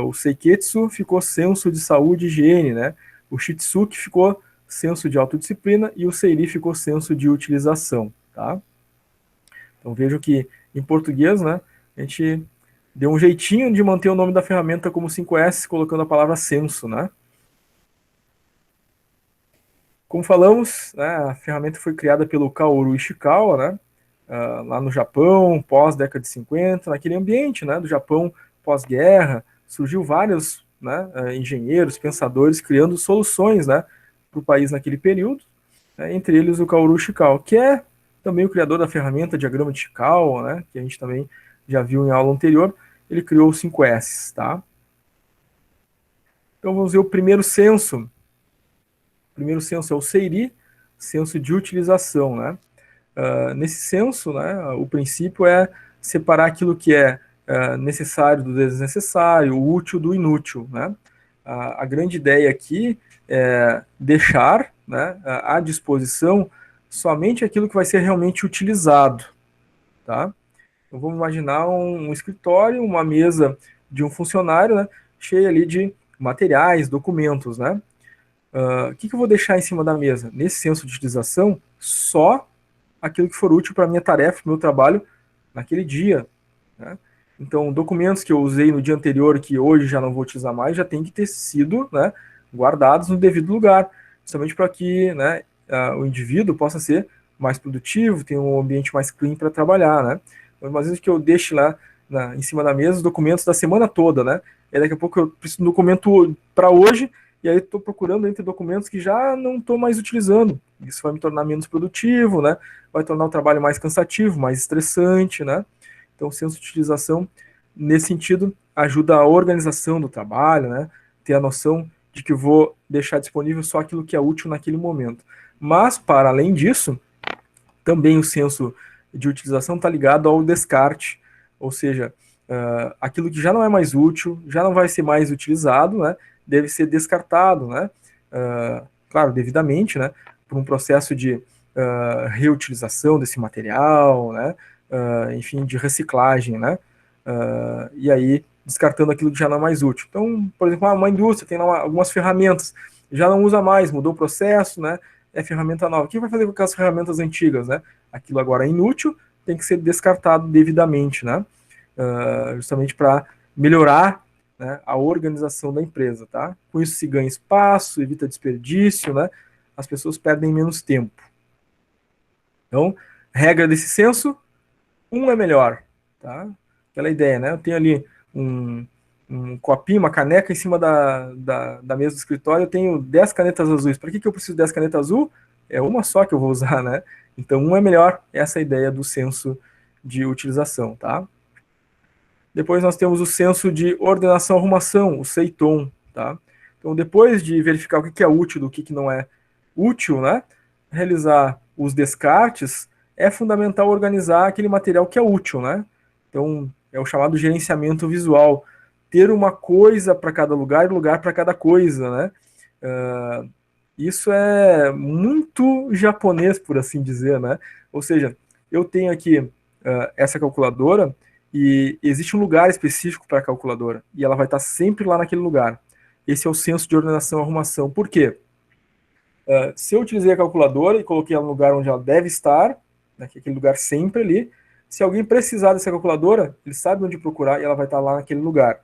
O Seiketsu ficou senso de saúde e higiene, né? O Shitsuki ficou senso de autodisciplina e o Seiri ficou senso de utilização, tá? Então vejam que em português, né, a gente deu um jeitinho de manter o nome da ferramenta como 5S, colocando a palavra senso, né? Como falamos, né, a ferramenta foi criada pelo Kaoru Ishikawa, né, lá no Japão, pós-década de 50, naquele ambiente, né, do Japão pós-guerra, surgiu vários, né, engenheiros, pensadores, criando soluções, né, para o país naquele período, né, entre eles o Kaoru Ishikawa, que é também o criador da ferramenta diagrama de Ishikawa, né, que a gente também já viu em aula anterior. Ele criou os 5S, tá? Então vamos ver o primeiro senso. O primeiro senso é o Seiri, senso de utilização, né? Nesse senso, né, o princípio é separar aquilo que é necessário do desnecessário, o útil do inútil, né? A grande ideia aqui é deixar, né, à disposição somente aquilo que vai ser realmente utilizado, tá? Então vamos imaginar um escritório, uma mesa de um funcionário, né, cheia ali de materiais, documentos, né? O que eu vou deixar em cima da mesa? Nesse senso de utilização, só aquilo que for útil para a minha tarefa, para o meu trabalho naquele dia, né? Então, documentos que eu usei no dia anterior, que hoje já não vou utilizar mais, já tem que ter sido, né, guardados no devido lugar, justamente para que, né, o indivíduo possa ser mais produtivo, tenha um ambiente mais clean para trabalhar, né? Então, às vezes que eu deixo lá em cima da mesa os documentos da semana toda, né? E daqui a pouco eu preciso de um documento para hoje, e aí estou procurando entre documentos que já não estou mais utilizando. Isso vai me tornar menos produtivo, né? Vai tornar o trabalho mais cansativo, mais estressante, né? Então, o senso de utilização, nesse sentido, ajuda a organização do trabalho, né? Ter a noção de que eu vou deixar disponível só aquilo que é útil naquele momento. Mas, para além disso, também o senso de utilização está ligado ao descarte, ou seja, aquilo que já não é mais útil, já não vai ser mais utilizado, né? Deve ser descartado, né? Claro, devidamente, né? Por um processo de reutilização desse material, né? Enfim, de reciclagem, né? E aí, descartando aquilo que já não é mais útil. Então, por exemplo, uma indústria tem lá algumas ferramentas, já não usa mais, mudou o processo, né? É ferramenta nova. O que vai fazer com aquelas ferramentas antigas, né? Aquilo agora é inútil, tem que ser descartado devidamente, né? Justamente para melhorar, né, a organização da empresa, tá? Com isso se ganha espaço, evita desperdício, né? As pessoas perdem menos tempo. Então, regra desse senso, um é melhor, tá? Aquela ideia, né? Eu tenho ali um copinho, uma caneca em cima da mesa do escritório, eu tenho 10 canetas azuis. Para que eu preciso de 10 canetas azul? É uma só que eu vou usar, né? Então, um é melhor, essa é a ideia do senso de utilização, tá? Depois nós temos o senso de ordenação e arrumação, o Seiton, tá? Então, depois de verificar o que é útil do que não é útil, né? Realizar os descartes, é fundamental organizar aquele material que é útil, né? Então, é o chamado gerenciamento visual. Ter uma coisa para cada lugar e lugar para cada coisa, né? Isso é muito japonês, por assim dizer, né? Ou seja, eu tenho aqui essa calculadora e existe um lugar específico para a calculadora e ela vai estar sempre lá naquele lugar. Esse é o senso de ordenação e arrumação. Por quê? Se eu utilizei a calculadora e coloquei ela no lugar onde ela deve estar, né, que é aquele lugar sempre ali, se alguém precisar dessa calculadora, ele sabe onde procurar e ela vai estar lá naquele lugar.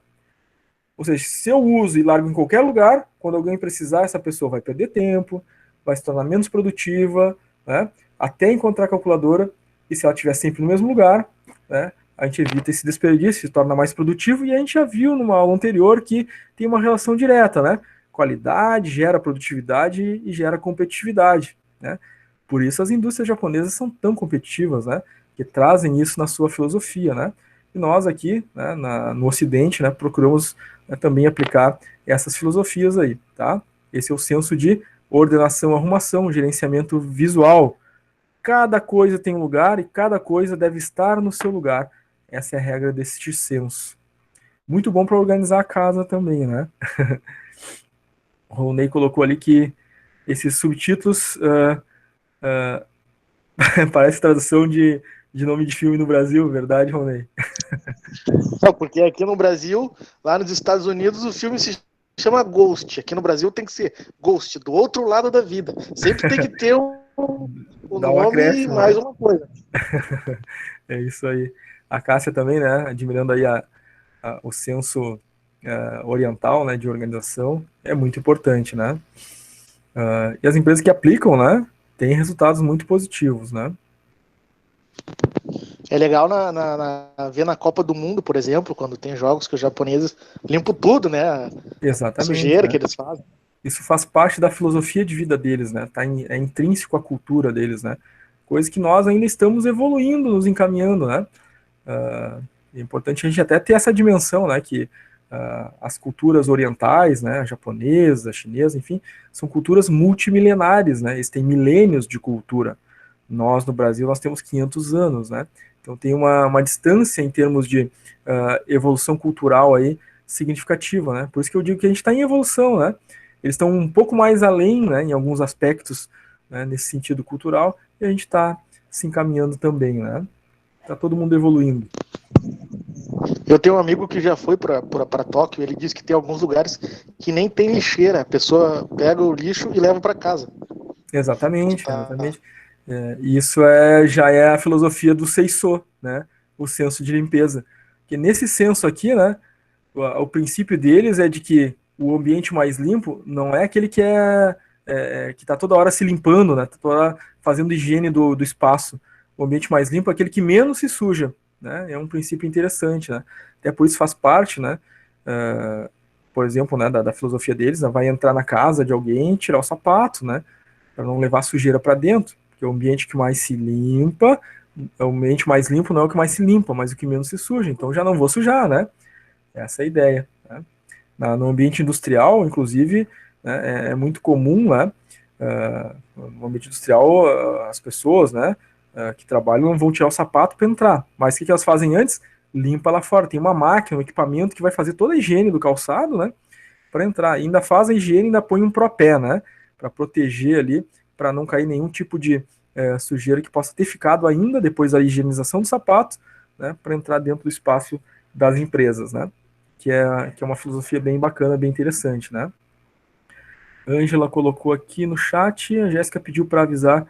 Ou seja, se eu uso e largo em qualquer lugar, quando alguém precisar, essa pessoa vai perder tempo, vai se tornar menos produtiva, né, até encontrar a calculadora, e se ela estiver sempre no mesmo lugar, né, a gente evita esse desperdício, se torna mais produtivo, e a gente já viu numa aula anterior que tem uma relação direta, né? Qualidade gera produtividade e gera competitividade, né? Por isso as indústrias japonesas são tão competitivas, né? Que trazem isso na sua filosofia, né? E nós aqui, né, no Ocidente, né, procuramos, né, também aplicar essas filosofias aí, tá? Esse é o senso de ordenação, arrumação, gerenciamento visual. Cada coisa tem um lugar e cada coisa deve estar no seu lugar. Essa é a regra deste senso. Muito bom para organizar a casa também, né? O Ronei colocou ali que esses subtítulos parece tradução de nome de filme no Brasil, verdade, Ronei? Não, porque aqui no Brasil, lá nos Estados Unidos, o filme se chama Ghost. Aqui no Brasil tem que ser Ghost, do outro lado da vida. Sempre tem que ter o Dá um nome e acréscimo, mais né? uma coisa. É isso aí. A Cássia também, né? Admirando aí o senso oriental, né? De organização. É muito importante, né? E as empresas que aplicam, né? Têm resultados muito positivos, né? É legal ver na Copa do Mundo, por exemplo, quando tem jogos que os japoneses limpam tudo, né? A Exatamente, sujeira né? que eles fazem. Isso faz parte da filosofia de vida deles, né? É intrínseco à cultura deles, né? Coisa que nós ainda estamos evoluindo, nos encaminhando, né? É importante a gente até ter essa dimensão, né? Que as culturas orientais, né? A japonesa, a chinesa, enfim, são culturas multimilenares, né? Eles têm milênios de cultura. Nós, no Brasil, nós temos 500 anos, né? Então tem uma distância em termos de evolução cultural aí significativa, né? Por isso que eu digo que a gente está em evolução, né? Eles estão um pouco mais além, né, em alguns aspectos, né, nesse sentido cultural, e a gente está se encaminhando também, né? Está todo mundo evoluindo. Eu tenho um amigo que já foi para Tóquio, ele disse que tem alguns lugares que nem tem lixeira, a pessoa pega o lixo e leva para casa. Exatamente, Tá. exatamente. E isso já é a filosofia do Seiso, né? O senso de limpeza. Que nesse senso aqui, né, o princípio deles é de que o ambiente mais limpo não é aquele que está toda hora se limpando, né? Tá toda hora fazendo higiene do espaço. O ambiente mais limpo é aquele que menos se suja, né? É um princípio interessante, né? Até por isso faz parte, né? Por exemplo, né, da filosofia deles, né? Vai entrar na casa de alguém, tirar o sapato, né? Para não levar sujeira para dentro, porque o ambiente que mais se limpa, o ambiente mais limpo não é o que mais se limpa, mas o que menos se suja. Então já não vou sujar, né? Essa é a ideia. Né? No ambiente industrial, inclusive, né, é muito comum, né, no ambiente industrial, as pessoas, né, que trabalham não vão tirar o sapato para entrar. Mas o que elas fazem antes? Limpa lá fora. Tem uma máquina, um equipamento que vai fazer toda a higiene do calçado, né, para entrar. E ainda faz a higiene, ainda põe um propé, né, para proteger ali, para não cair nenhum tipo de sujeira que possa ter ficado ainda depois da higienização do sapato, né, para entrar dentro do espaço das empresas, né. Que é uma filosofia bem bacana, bem interessante, né? Ângela colocou aqui no chat, a Jéssica pediu para avisar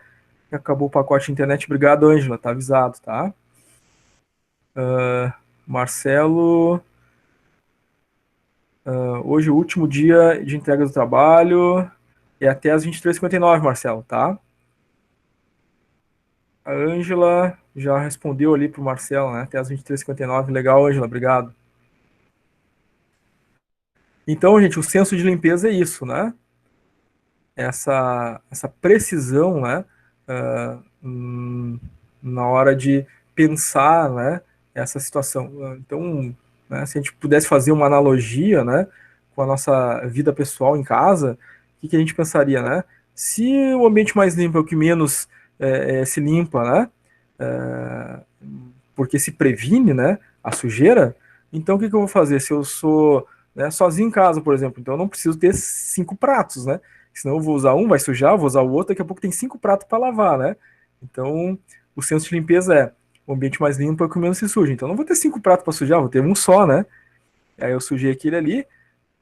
que acabou o pacote de internet. Obrigado, Ângela, tá avisado, tá? Marcelo, hoje o último dia de entrega do trabalho é até as 23h59, Marcelo, tá? A Ângela já respondeu ali pro Marcelo, né? Até as 23h59. Legal, Ângela, obrigado. Então, gente, o senso de limpeza é isso, né? Essa precisão, né, na hora de pensar, né, essa situação. Então, né, se a gente pudesse fazer uma analogia, né, com a nossa vida pessoal em casa, o que a gente pensaria, né? Se o ambiente mais limpo é o que menos se limpa, né, porque se previne, né, a sujeira, então o que eu vou fazer? Se eu sou, né, sozinho em casa, por exemplo, então eu não preciso ter 5 pratos, né? Senão eu vou usar um, vai sujar, vou usar o outro, daqui a pouco tem 5 pratos para lavar, né? Então, o senso de limpeza é o ambiente mais limpo é o que menos se suja. Então, não vou ter 5 pratos para sujar, vou ter um só, né? Aí eu sujei aquele ali,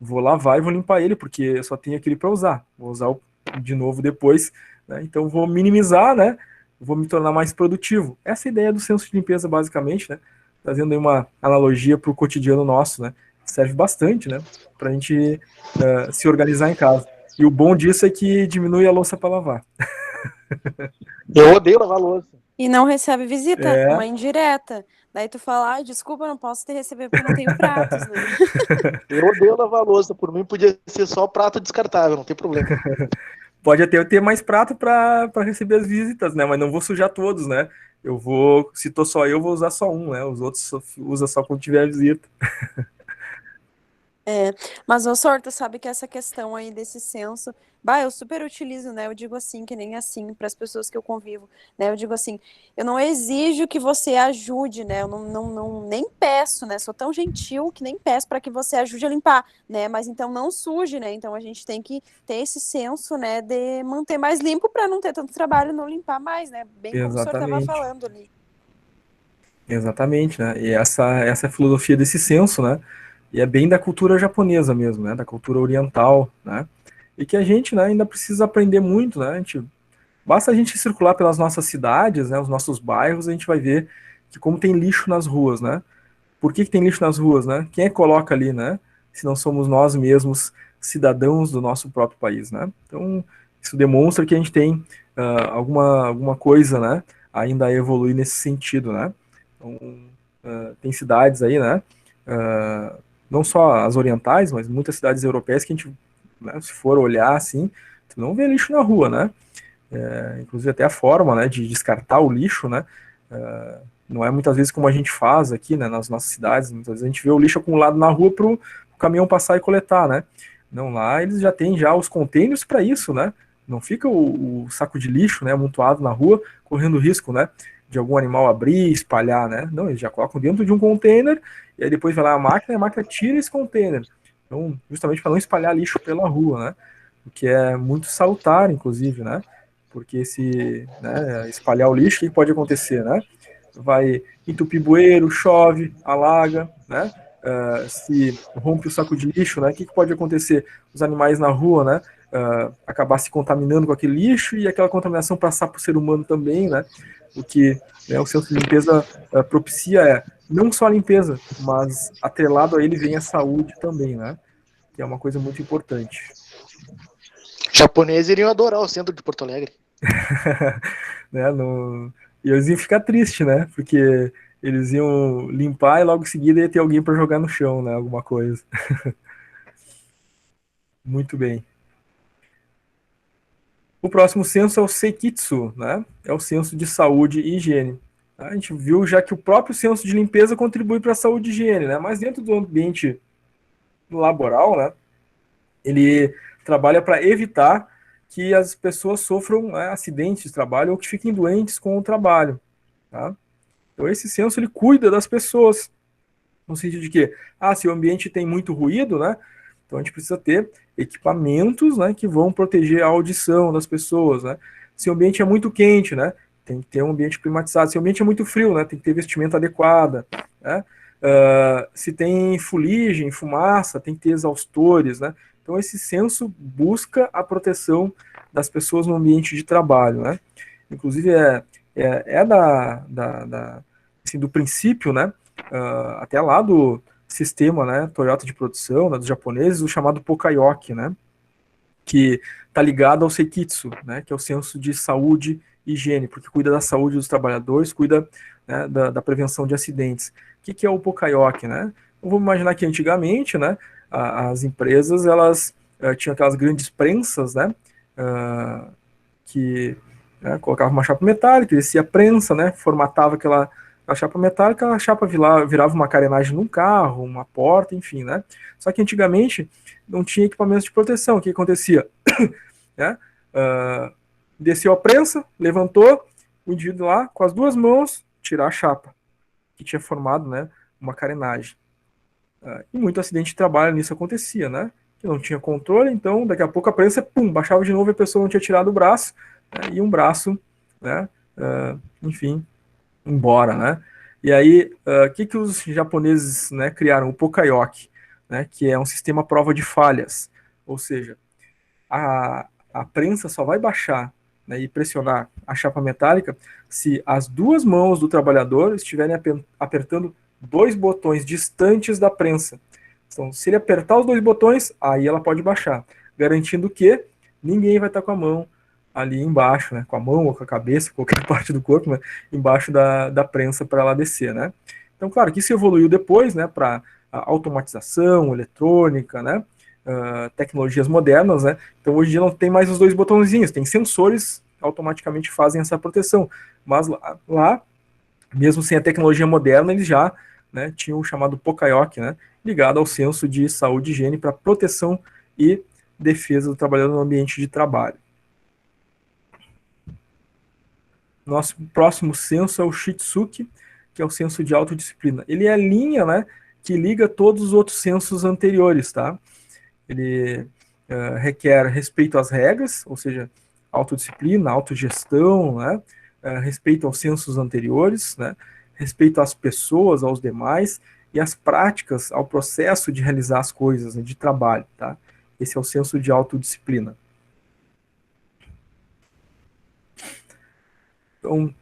vou lavar e vou limpar ele, porque eu só tenho aquele para usar. Vou usar de novo depois, né? Então, vou minimizar, né? Vou me tornar mais produtivo. Essa é a ideia do senso de limpeza, basicamente, né? Trazendo aí uma analogia para o cotidiano nosso, né? Serve bastante, né? Para a gente se organizar em casa. E o bom disso é que diminui a louça para lavar. Eu odeio lavar louça. E não recebe visita, uma indireta. Daí tu fala, ai, desculpa, eu não posso te receber porque eu não tenho pratos, né? Eu odeio lavar louça. Por mim podia ser só prato descartável, não tem problema. Pode até ter mais prato para receber as visitas, né? Mas não vou sujar todos, né? Eu vou, se tô só eu, vou usar só um, né? Os outros usa só quando tiver visita. Mas, ô Sorto, sabe que essa questão aí desse senso, eu super utilizo, né? Eu digo assim, que nem assim, para as pessoas que eu convivo, né? Eu digo assim, eu não exijo que você ajude, né? Eu não nem peço, né? Sou tão gentil que nem peço para que você ajude a limpar, né? Mas então não suje, né? Então a gente tem que ter esse senso, né? De manter mais limpo para não ter tanto trabalho, não limpar mais, né? Bem como o senhor estava Exatamente. falando ali. Exatamente, né? E essa é a filosofia desse senso, né? E é bem da cultura japonesa mesmo, né? Da cultura oriental, né? E que a gente, né, ainda precisa aprender muito, né? A gente Basta a gente circular pelas nossas cidades, né, os nossos bairros, a gente vai ver que como tem lixo nas ruas, né? Por que tem lixo nas ruas, né? Quem é que coloca ali, né? Se não somos nós mesmos cidadãos do nosso próprio país, né? Então, isso demonstra que a gente tem alguma coisa, né? Ainda a evoluir nesse sentido, né? Então, tem cidades aí, né? Não só as orientais, mas muitas cidades europeias que a gente, né, se for olhar assim, tu não vê lixo na rua, né? Inclusive até a forma, né, de descartar o lixo, né? Não é muitas vezes como a gente faz aqui, né, nas nossas cidades. Muitas vezes a gente vê o lixo acumulado na rua para o caminhão passar e coletar, né? Não, lá eles já têm já os containers para isso, né? Não fica o saco de lixo, né, amontoado na rua, correndo risco, né, de algum animal abrir, espalhar, né? Não, eles já colocam dentro de um container e aí depois vai lá a máquina tira esse container. Então, justamente para não espalhar lixo pela rua, né? O que é muito salutar, inclusive, né? Porque se, né, espalhar o lixo, o que pode acontecer, né? Vai entupir bueiro, chove, alaga, né? Se rompe o saco de lixo, né? O que pode acontecer? Os animais na rua, né? Acabar se contaminando com aquele lixo e aquela contaminação passar para o ser humano também, né? O que, né, o senso de limpeza propicia não só a limpeza, mas atrelado a ele vem a saúde também, né? Que é uma coisa muito importante. Japoneses iriam adorar o centro de Porto Alegre. Né, e eles iam ficar tristes, né? Porque eles iam limpar e logo em seguida ia ter alguém para jogar no chão, né? Alguma coisa. Muito bem. O próximo censo é o Seikitsu, né? É o censo de saúde e higiene. A gente viu já que o próprio censo de limpeza contribui para a saúde e higiene, né? Mas dentro do ambiente laboral, né? Ele trabalha para evitar que as pessoas sofram, né, acidentes de trabalho ou que fiquem doentes com o trabalho, tá? Então esse censo ele cuida das pessoas, no sentido de que, se o ambiente tem muito ruído, né? Então a gente precisa ter equipamentos, né, que vão proteger a audição das pessoas, né? Se o ambiente é muito quente, né? Tem que ter um ambiente climatizado. Se o ambiente é muito frio, né? Tem que ter vestimenta adequada, né? Se tem fuligem, fumaça, tem que ter exaustores, né? Então esse censo busca a proteção das pessoas no ambiente de trabalho, né? Inclusive assim, do princípio, né? Até lá do sistema, né, Toyota de produção, né, dos japoneses, o chamado Pokayoke, né, que está ligado ao Seikitsu, né, que é o senso de saúde e higiene, porque cuida da saúde dos trabalhadores, cuida, né, da prevenção de acidentes. O que é o Pokayoke, né? Então, vamos imaginar que antigamente, né, as empresas elas tinham aquelas grandes prensas, né, que colocava uma chapa metálica, descia a prensa, né, formatava aquela a chapa metálica, a chapa virava uma carenagem num carro, uma porta, enfim, né? Só que antigamente não tinha equipamentos de proteção. O que acontecia? Né? Desceu a prensa, levantou, o indivíduo lá, com as duas mãos, tirar a chapa, que tinha formado, né, uma carenagem. E muito acidente de trabalho nisso acontecia, né? Que não tinha controle, então daqui a pouco a prensa, baixava de novo e a pessoa não tinha tirado o braço, né, e um braço, né, enfim, embora, né? E aí, o que os japoneses, né, criaram? O Pokayoke, né, que é um sistema à prova de falhas. Ou seja, a prensa só vai baixar, né, e pressionar a chapa metálica se as duas mãos do trabalhador estiverem apertando dois botões distantes da prensa. Então, se ele apertar os dois botões, aí ela pode baixar, garantindo que ninguém vai estar com a mão ali embaixo, né, com a mão ou com a cabeça, qualquer parte do corpo, né, embaixo da prensa para ela descer, né. Então, claro que isso evoluiu depois, né, para automatização, eletrônica, né, tecnologias modernas, né. Então, hoje em dia não tem mais os dois botãozinhos, tem sensores que automaticamente fazem essa proteção, mas lá mesmo sem a tecnologia moderna, eles já, né, tinham o chamado Pokayoke, né, ligado ao senso de saúde e higiene para proteção e defesa do trabalhador no ambiente de trabalho. Nosso próximo senso é o Shitsuki, que é o senso de autodisciplina. Ele é a linha, né, que liga todos os outros sensos anteriores, tá? Ele requer respeito às regras, ou seja, autodisciplina, autogestão, né? Respeito aos sensos anteriores, né? Respeito às pessoas, aos demais, e às práticas, ao processo de realizar as coisas, né, de trabalho, tá? Esse é o senso de autodisciplina. Então,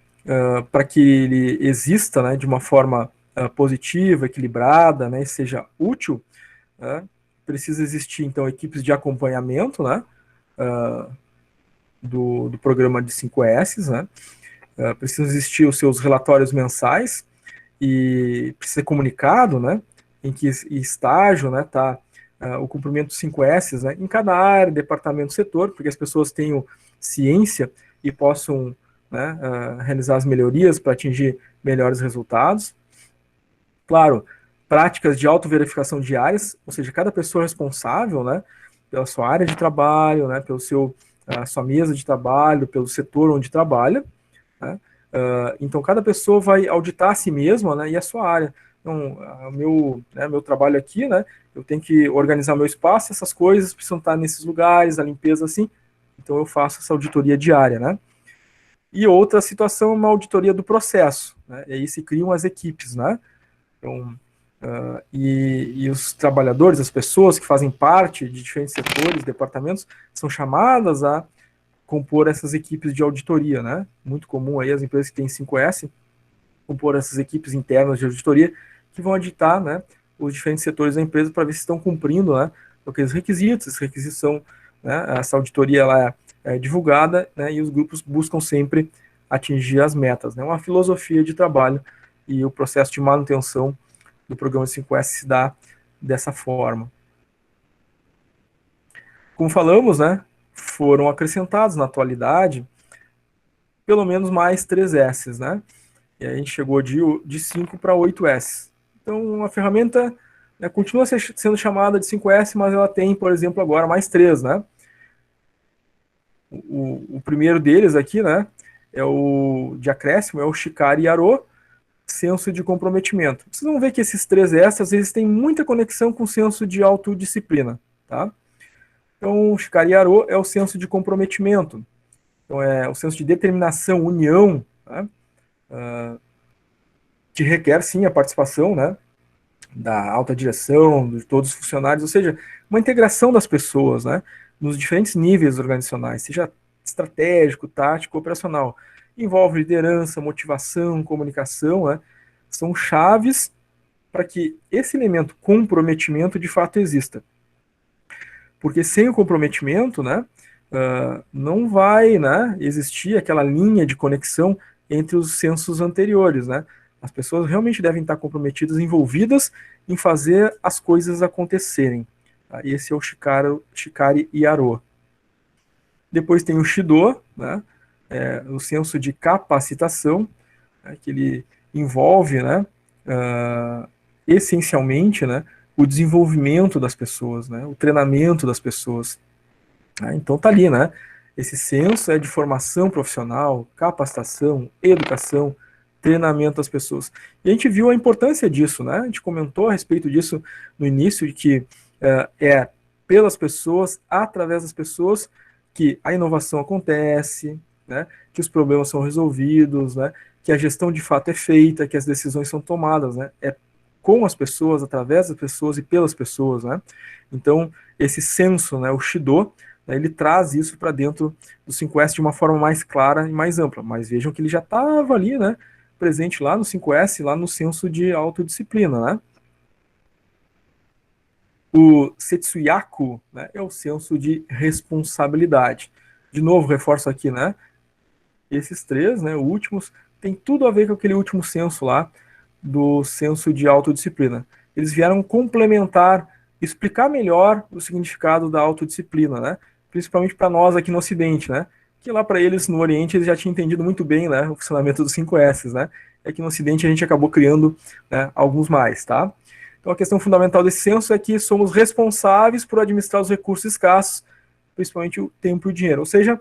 para que ele exista, né, de uma forma positiva, equilibrada, né, e seja útil, né, precisa existir, então, equipes de acompanhamento, né, do programa de 5S, né, precisa existir os seus relatórios mensais e precisa ser comunicado, né, em que estágio, né, está o cumprimento dos 5S, né, em cada área, departamento, setor, porque as pessoas tenham ciência e possam, né, realizar as melhorias para atingir melhores resultados. Claro, práticas de autoverificação diárias, ou seja, cada pessoa é responsável, né, pela sua área de trabalho, né, pelo sua mesa de trabalho, pelo setor onde trabalha, né. Então, cada pessoa vai auditar a si mesma, né, e a sua área. Então, meu trabalho aqui, né, eu tenho que organizar meu espaço, essas coisas precisam estar nesses lugares, a limpeza assim, então eu faço essa auditoria diária, né. E outra situação é uma auditoria do processo, né, e aí se criam as equipes, né. Então, e os trabalhadores, as pessoas que fazem parte de diferentes setores, departamentos, são chamadas a compor essas equipes de auditoria, né? Muito comum aí as empresas que têm 5S compor essas equipes internas de auditoria que vão auditar, né, os diferentes setores da empresa para ver se estão cumprindo, né, aqueles requisitos. Esses requisitos são, né, essa auditoria ela é divulgada, né, e os grupos buscam sempre atingir as metas, né? Uma filosofia de trabalho e o processo de manutenção do programa 5S se dá dessa forma. Como falamos, né, foram acrescentados na atualidade pelo menos mais 3 S's, né? E aí a gente chegou de 5 para 8 S. Então, a ferramenta, né, continua sendo chamada de 5S, mas ela tem, por exemplo, agora mais 3, né? O primeiro deles aqui, né, é o de acréscimo, é o Shikari Yaro, senso de comprometimento. Vocês vão ver que esses 3 S, às vezes, têm muita conexão com o senso de autodisciplina, tá? Então, o Shikari Yaro é o senso de comprometimento. Então, é o senso de determinação, união, né? Que requer, sim, a participação, né, da alta direção, de todos os funcionários, ou seja, uma integração das pessoas, né, nos diferentes níveis organizacionais, seja estratégico, tático, operacional. Envolve liderança, motivação, comunicação, né, são chaves para que esse elemento comprometimento de fato exista. Porque sem o comprometimento, né, não vai, né, existir aquela linha de conexão entre os sensos anteriores, né. As pessoas realmente devem estar comprometidas, envolvidas em fazer as coisas acontecerem. Tá? Esse é o Shikari Yaro. Depois tem o Shido, né, o senso de capacitação, né, que ele envolve, né, essencialmente, né, o desenvolvimento das pessoas, né, o treinamento das pessoas. Então tá ali, né? Esse senso é de formação profissional, capacitação, educação, treinamento das pessoas. E a gente viu a importância disso, né? A gente comentou a respeito disso no início, de que é pelas pessoas, através das pessoas, que a inovação acontece, né? Que os problemas são resolvidos, né? Que a gestão de fato é feita, que as decisões são tomadas, né? É com as pessoas, através das pessoas e pelas pessoas, né? Então, esse senso, né, o Shido, né, ele traz isso para dentro do 5S de uma forma mais clara e mais ampla. Mas vejam que ele já estava ali, né, presente lá no 5S, lá no senso de autodisciplina, né? O Setsuyaku, né, é o senso de responsabilidade. De novo, reforço aqui, né? Esses 3, né, últimos, tem tudo a ver com aquele último senso lá, do senso de autodisciplina. Eles vieram complementar, explicar melhor o significado da autodisciplina, né? Principalmente para nós aqui no Ocidente, né? Que lá para eles, no Oriente, eles já tinham entendido muito bem, né, o funcionamento dos 5S, né? E aqui no Ocidente a gente acabou criando, né, alguns mais, tá? Então a questão fundamental desse senso é que somos responsáveis por administrar os recursos escassos, principalmente o tempo e o dinheiro. Ou seja,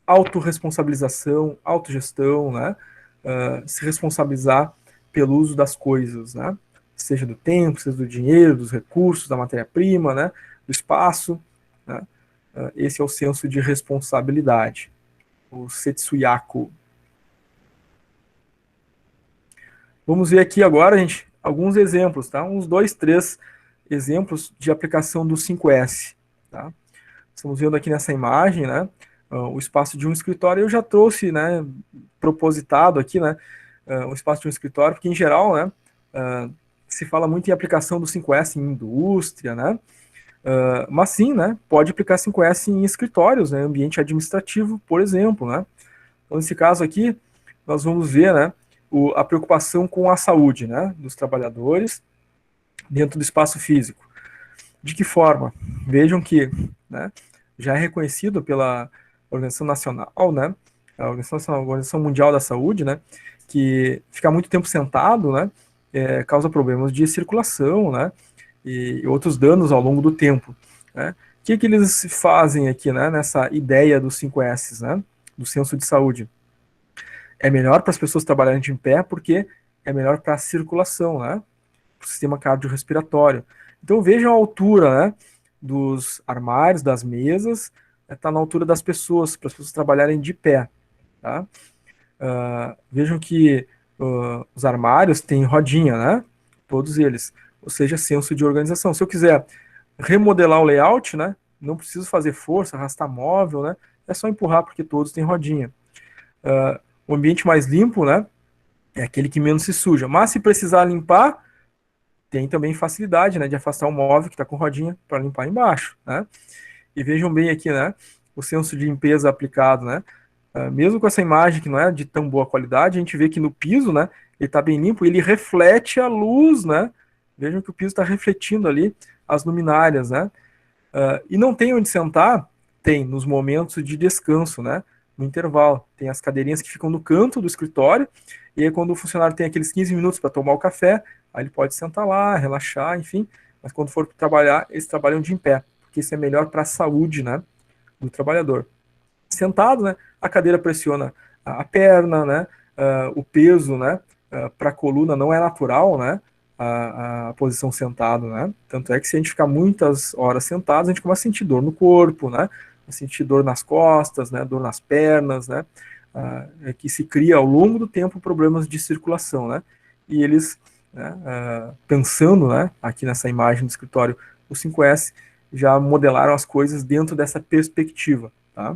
autorresponsabilização, autogestão, né? Se responsabilizar pelo uso das coisas, né? Seja do tempo, seja do dinheiro, dos recursos, da matéria-prima, né? Do espaço, né? Esse é o senso de responsabilidade, o Setsuyaku. Vamos ver aqui agora, gente, alguns exemplos, tá? Uns 2, 3 exemplos de aplicação do 5S, tá? Estamos vendo aqui nessa imagem, né? o espaço de um escritório. Eu já trouxe, né, propositado aqui, né, o espaço de um escritório, porque em geral, né, se fala muito em aplicação do 5S em indústria, né, mas sim, né, pode aplicar 5S em escritórios, né, ambiente administrativo, por exemplo, né. Então, nesse caso aqui, nós vamos ver, né, a preocupação com a saúde, né, dos trabalhadores dentro do espaço físico. De que forma? Vejam que, né, já é reconhecido pela Organização Nacional, né, a Organização Mundial da Saúde, né, que ficar muito tempo sentado, né, causa problemas de circulação, né, e outros danos ao longo do tempo, né. O que eles fazem aqui, né, nessa ideia dos 5S, né, do senso de saúde? É melhor para as pessoas trabalharem de em pé porque é melhor para a circulação, né, para o sistema cardiorrespiratório. Então vejam a altura, né, dos armários, das mesas, está na altura das pessoas, para as pessoas trabalharem de pé. Tá? Vejam que os armários têm rodinha, né? Todos eles. Ou seja, senso de organização. Se eu quiser remodelar o layout, né, não preciso fazer força, arrastar móvel, né? É só empurrar porque todos têm rodinha. O ambiente mais limpo, né, é aquele que menos se suja. Mas se precisar limpar, tem também facilidade, né, de afastar o móvel que está com rodinha para limpar embaixo, né? E vejam bem aqui, né, o senso de limpeza aplicado, né? Mesmo com essa imagem que não é de tão boa qualidade, a gente vê que no piso, né, ele está bem limpo, ele reflete a luz, né? Vejam que o piso está refletindo ali as luminárias, né? E não tem onde sentar? Tem, nos momentos de descanso, né? No intervalo. Tem as cadeirinhas que ficam no canto do escritório, e aí quando o funcionário tem aqueles 15 minutos para tomar o café, aí ele pode sentar lá, relaxar, enfim, mas quando for trabalhar, eles trabalham de em pé, porque isso é melhor para a saúde, né, do trabalhador. Sentado, né, a cadeira pressiona a perna, né, o peso, né, para a coluna não é natural, né, a posição sentado, né, tanto é que se a gente ficar muitas horas sentados, a gente começa a sentir dor no corpo, né, a sentir dor nas costas, né, dor nas pernas, né, que se cria ao longo do tempo problemas de circulação, né, e eles, né, pensando, né, aqui nessa imagem do escritório, o 5S, já modelaram as coisas dentro dessa perspectiva, tá?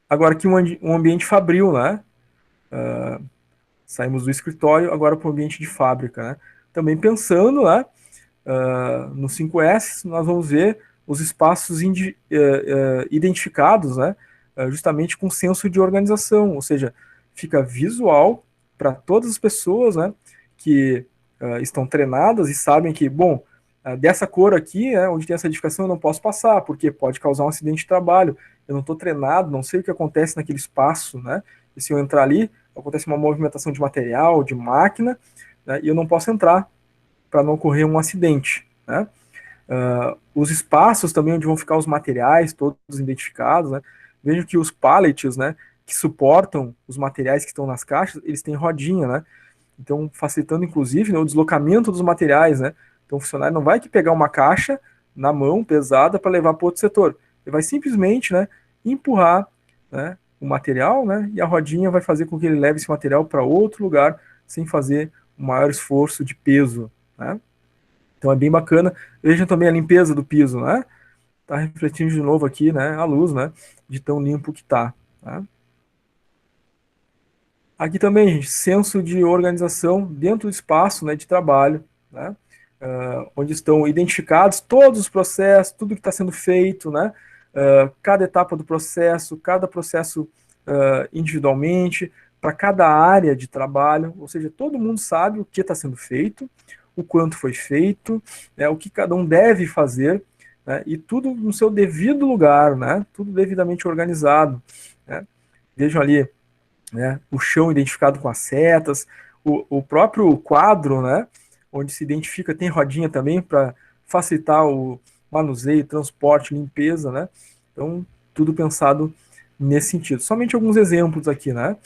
Agora aqui um ambiente fabril, né? Saímos do escritório, agora para o ambiente de fábrica, né? Também pensando, né, no 5S, nós vamos ver os espaços identificados, né, justamente com senso de organização, ou seja, fica visual para todas as pessoas, né, que estão treinadas e sabem que, bom, dessa cor aqui, onde tem essa edificação, eu não posso passar, porque pode causar um acidente de trabalho. Eu não estou treinado, não sei o que acontece naquele espaço, né? E se eu entrar ali, acontece uma movimentação de material, de máquina, né, e eu não posso entrar para não ocorrer um acidente, né? Os espaços também onde vão ficar os materiais, todos identificados, né? Vejo que os pallets, né, que suportam os materiais que estão nas caixas, eles têm rodinha, né? Então, facilitando, inclusive, né, o deslocamento dos materiais, né? Então, o funcionário não vai que pegar uma caixa na mão, pesada, para levar para outro setor. Ele vai simplesmente, né, empurrar, né, o material, né, e a rodinha vai fazer com que ele leve esse material para outro lugar, sem fazer um maior esforço de peso, né? Então, é bem bacana. Vejam também a limpeza do piso, né? Tá refletindo de novo aqui, né, a luz, né, de tão limpo que tá, tá? Aqui também, gente, senso de organização dentro do espaço, né, de trabalho, né, onde estão identificados todos os processos, tudo que está sendo feito, né, cada etapa do processo, cada processo individualmente, para cada área de trabalho, ou seja, todo mundo sabe o que está sendo feito, o quanto foi feito, né, o que cada um deve fazer, né, e tudo no seu devido lugar, né, tudo devidamente organizado, né. Vejam ali, né, o chão identificado com as setas, o próprio quadro, né, onde se identifica, tem rodinha também para facilitar o manuseio, transporte, limpeza, né, então tudo pensado nesse sentido. Somente alguns exemplos aqui, né.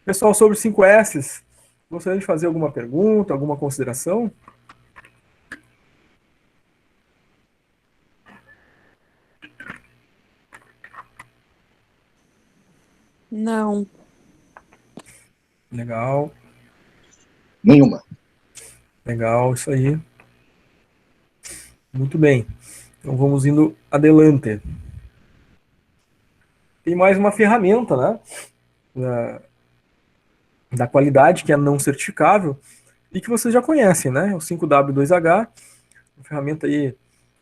Pessoal, sobre 5S, gostaria de fazer alguma pergunta, alguma consideração? Não. Legal, Nenhuma. legal, isso aí. Muito bem. Então vamos indo adelante. Tem mais uma ferramenta, né, da qualidade, que é não certificável, e que vocês já conhecem, né? O 5W2H, uma ferramenta aí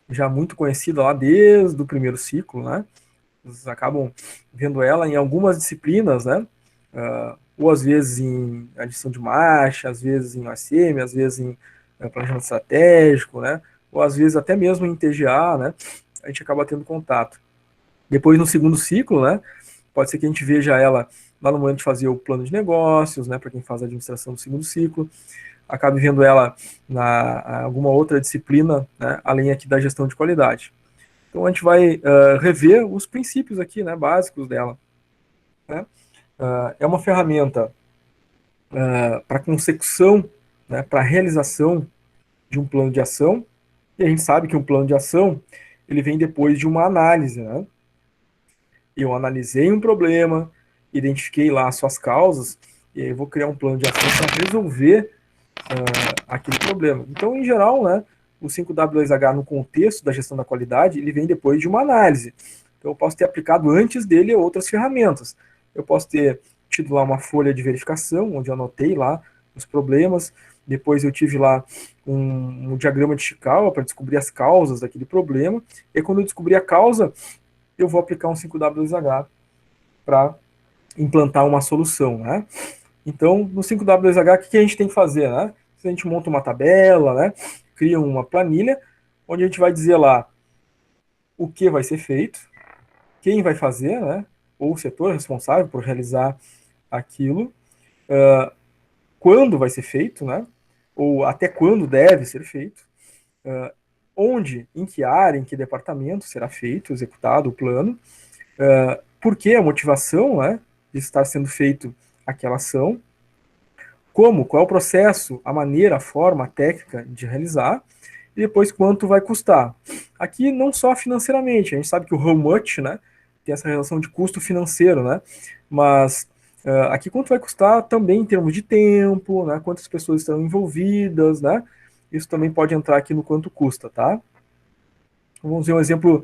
já muito conhecida lá desde o primeiro ciclo, né? Vocês acabam vendo ela em algumas disciplinas, né? Ou às vezes em adição de marcha, às vezes em OSM, às vezes em planejamento estratégico, né? Ou às vezes até mesmo em TGA, né? A gente acaba tendo contato. Depois, no segundo ciclo, né? Pode ser que a gente veja ela lá no momento de fazer o plano de negócios, né? Para quem faz a administração do segundo ciclo. Acabe vendo ela na alguma outra disciplina, né? Além aqui da gestão de qualidade. Então a gente vai rever os princípios aqui, né? Básicos dela. Né? É uma ferramenta para consecução, né? Para realização de um plano de ação. E a gente sabe que um plano de ação ele vem depois de uma análise, né? Eu analisei um problema, identifiquei lá as suas causas, e aí eu vou criar um plano de ação para resolver aquele problema. Então, em geral, né, o 5W2H no contexto da gestão da qualidade, ele vem depois de uma análise. Então, eu posso ter aplicado antes dele outras ferramentas. Eu posso ter tido lá uma folha de verificação, onde eu anotei lá os problemas. Depois eu tive lá um diagrama de Chikawa para descobrir as causas daquele problema. E quando eu descobrir a causa, eu vou aplicar um 5W2H para implantar uma solução, né? Então, no 5W2H, o que a gente tem que fazer, né? A gente monta uma tabela, né? Cria uma planilha, onde a gente vai dizer lá o que vai ser feito, quem vai fazer, né? Ou o setor responsável por realizar aquilo, quando vai ser feito, né? Ou até quando deve ser feito, onde, em que área, em que departamento será feito, executado o plano, por que a motivação, né, de estar sendo feito aquela ação, como, qual é o processo, a maneira, a forma, a técnica de realizar, e depois quanto vai custar. Aqui não só financeiramente, a gente sabe que o how much, né, tem essa relação de custo financeiro, né, mas aqui quanto vai custar também em termos de tempo, né, quantas pessoas estão envolvidas, né, isso também pode entrar aqui no quanto custa, tá? Vamos ver um exemplo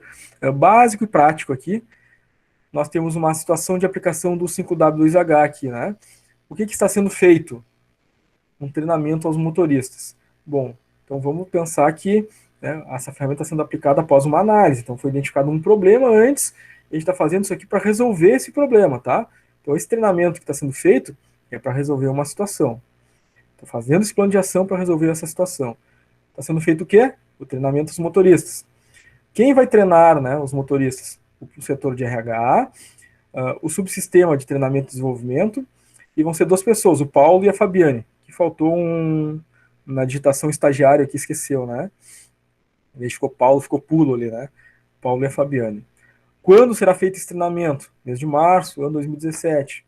básico e prático aqui. Nós temos uma situação de aplicação do 5W2H aqui, né? O que está sendo feito? Um treinamento aos motoristas. Bom, então vamos pensar que, né, essa ferramenta está sendo aplicada após uma análise. Então foi identificado um problema antes, e a gente está fazendo isso aqui para resolver esse problema, tá? Então esse treinamento que está sendo feito é para resolver uma situação. Estou fazendo esse plano de ação para resolver essa situação. Está sendo feito o quê? O treinamento dos motoristas. Quem vai treinar, né, os motoristas? O setor de RH, o subsistema de treinamento e desenvolvimento, e vão ser duas pessoas, o Paulo e a Fabiane, que faltou na digitação estagiária que esqueceu, né? Em vez de ficou Paulo, ficou Pulo ali, né? Paulo e a Fabiane. Quando será feito esse treinamento? Mês de março, ano 2017.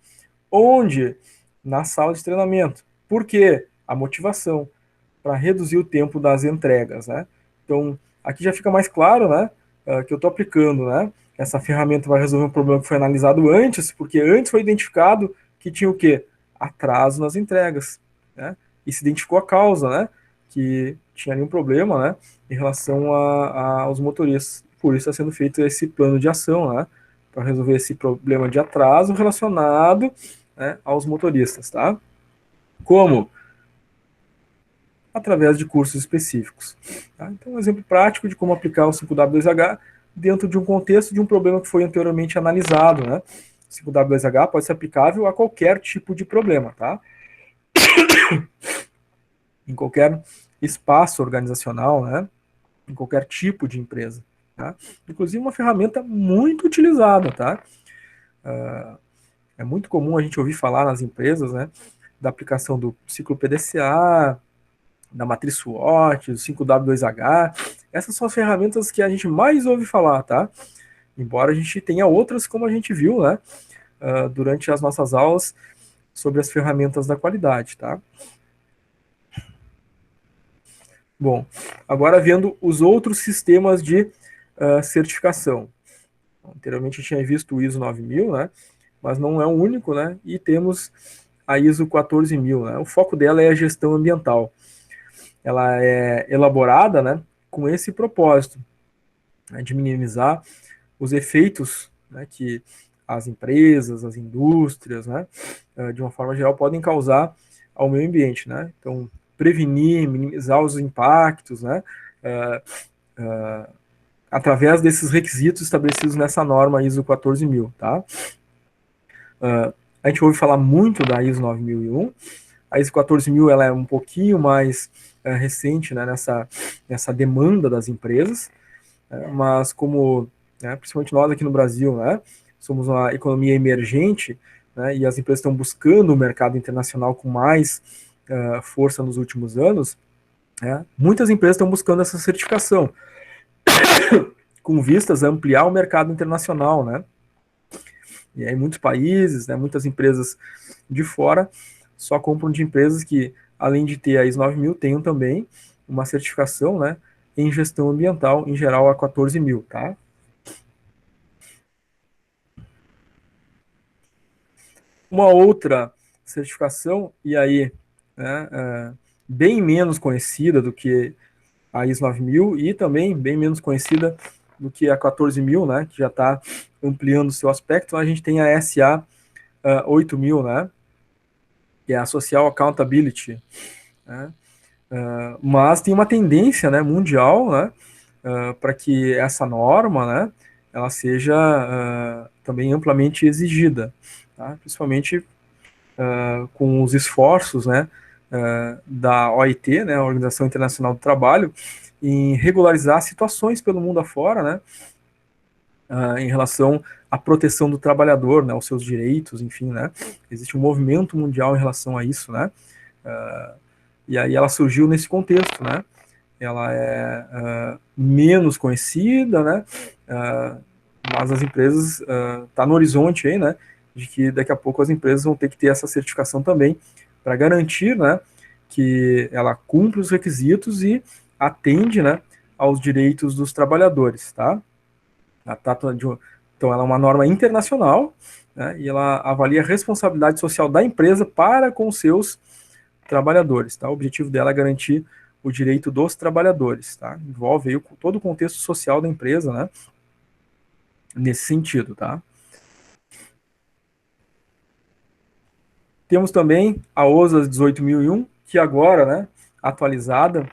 Onde? Na sala de treinamento. Por quê? A motivação, para reduzir o tempo das entregas, né? Então, aqui já fica mais claro, né, que eu estou aplicando, né? Essa ferramenta vai resolver um problema que foi analisado antes, porque antes foi identificado que tinha o quê? Atraso nas entregas, né? E se identificou a causa, né? Que tinha ali um problema, né? Em relação aos motoristas. Por isso está sendo feito esse plano de ação, né? Para resolver esse problema de atraso relacionado, né, aos motoristas, tá? Como? Através de cursos específicos. Tá? Então, um exemplo prático de como aplicar o 5W2H dentro de um contexto de um problema que foi anteriormente analisado, né? 5W2H pode ser aplicável a qualquer tipo de problema, tá? Em qualquer espaço organizacional, né? Em qualquer tipo de empresa, tá? Inclusive uma ferramenta muito utilizada, tá? É muito comum a gente ouvir falar nas empresas, né? Da aplicação do ciclo PDCA, da matriz SWOT, do 5W2H. Essas são as ferramentas que a gente mais ouve falar, tá? Embora a gente tenha outras, como a gente viu, né, durante as nossas aulas sobre as ferramentas da qualidade, tá? Bom, agora vendo os outros sistemas de certificação. Anteriormente a gente tinha visto o ISO 9000, né, mas não é o único, né, e temos a ISO 14000, né, o foco dela é a gestão ambiental. Ela é elaborada, né, com esse propósito, né, de minimizar os efeitos, né, que as empresas, as indústrias, né, de uma forma geral, podem causar ao meio ambiente, né? Então, prevenir, minimizar os impactos, né, através desses requisitos estabelecidos nessa norma ISO 14000, tá? A gente ouve falar muito da ISO 9001. A ISO 14000 ela é um pouquinho mais recente, né, nessa demanda das empresas, mas como, né, principalmente nós aqui no Brasil, né, somos uma economia emergente, né, e as empresas estão buscando o mercado internacional com mais força nos últimos anos, né, muitas empresas estão buscando essa certificação, com vistas a ampliar o mercado internacional, né? E aí muitos países, né, muitas empresas de fora só compram de empresas que, além de ter a ISO 9000, tenham também uma certificação, né, em gestão ambiental, em geral a 14000, tá? Uma outra certificação, e aí, né, bem menos conhecida do que a ISO 9000 e também bem menos conhecida do que a 14000, né, que já está ampliando o seu aspecto. A gente tem a SA 8000, né, que é a Social Accountability, né, mas tem uma tendência, né, mundial, né, para que essa norma, né, ela seja também amplamente exigida, tá? Principalmente com os esforços, né, da OIT, né, a Organização Internacional do Trabalho, em regularizar situações pelo mundo afora, né, em relação à proteção do trabalhador, né, aos seus direitos, enfim, né, existe um movimento mundial em relação a isso, né, e aí ela surgiu nesse contexto, né, ela é menos conhecida, né, mas as empresas, tá no horizonte aí, né, de que daqui a pouco as empresas vão ter que ter essa certificação também, para garantir, né, que ela cumpre os requisitos e atende, né, aos direitos dos trabalhadores, tá? Então, ela é uma norma internacional, né, e ela avalia a responsabilidade social da empresa para com seus trabalhadores, tá? O objetivo dela é garantir o direito dos trabalhadores, tá? Envolve aí todo o contexto social da empresa, né, nesse sentido, tá? Temos também a OSA 18001, que agora, né, atualizada,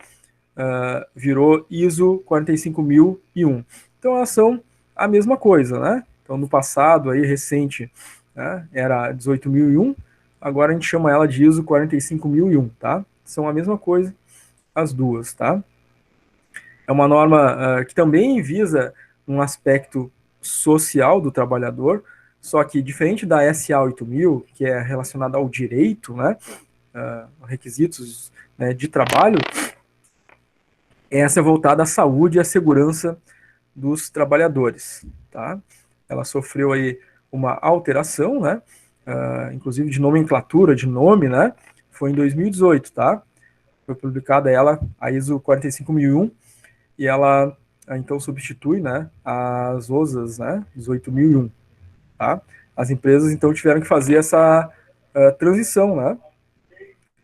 virou ISO 45001. Então, elas são a mesma coisa, né? Então, no passado, aí, recente, né, era 18001, agora a gente chama ela de ISO 45001, tá? São a mesma coisa, as duas, tá? É uma norma que também visa um aspecto social do trabalhador, só que diferente da SA 8000, que é relacionada ao direito, né, requisitos, né, de trabalho, essa é voltada à saúde e à segurança dos trabalhadores, tá? Ela sofreu aí uma alteração, né, inclusive de nomenclatura, de nome, né, foi em 2018, tá? Foi publicada ela, a ISO 45001, e ela então substitui, né, as OSAs, né, 18001, tá? As empresas então tiveram que fazer essa transição, né?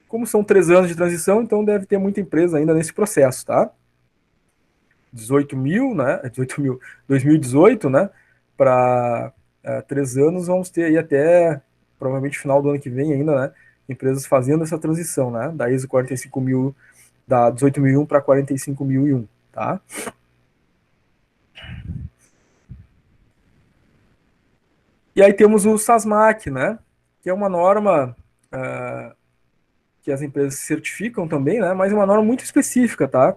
Como são 3 anos de transição, então deve ter muita empresa ainda nesse processo, tá? 18.000, né? 18.000, 2018, né? Para 3 anos, vamos ter aí até provavelmente final do ano que vem ainda, né? Empresas fazendo essa transição, né? Da ISO 45000, da 18.001 para 45001, tá? E aí temos o SASMAC, né? Que é uma norma que as empresas certificam também, né? Mas é uma norma muito específica, tá?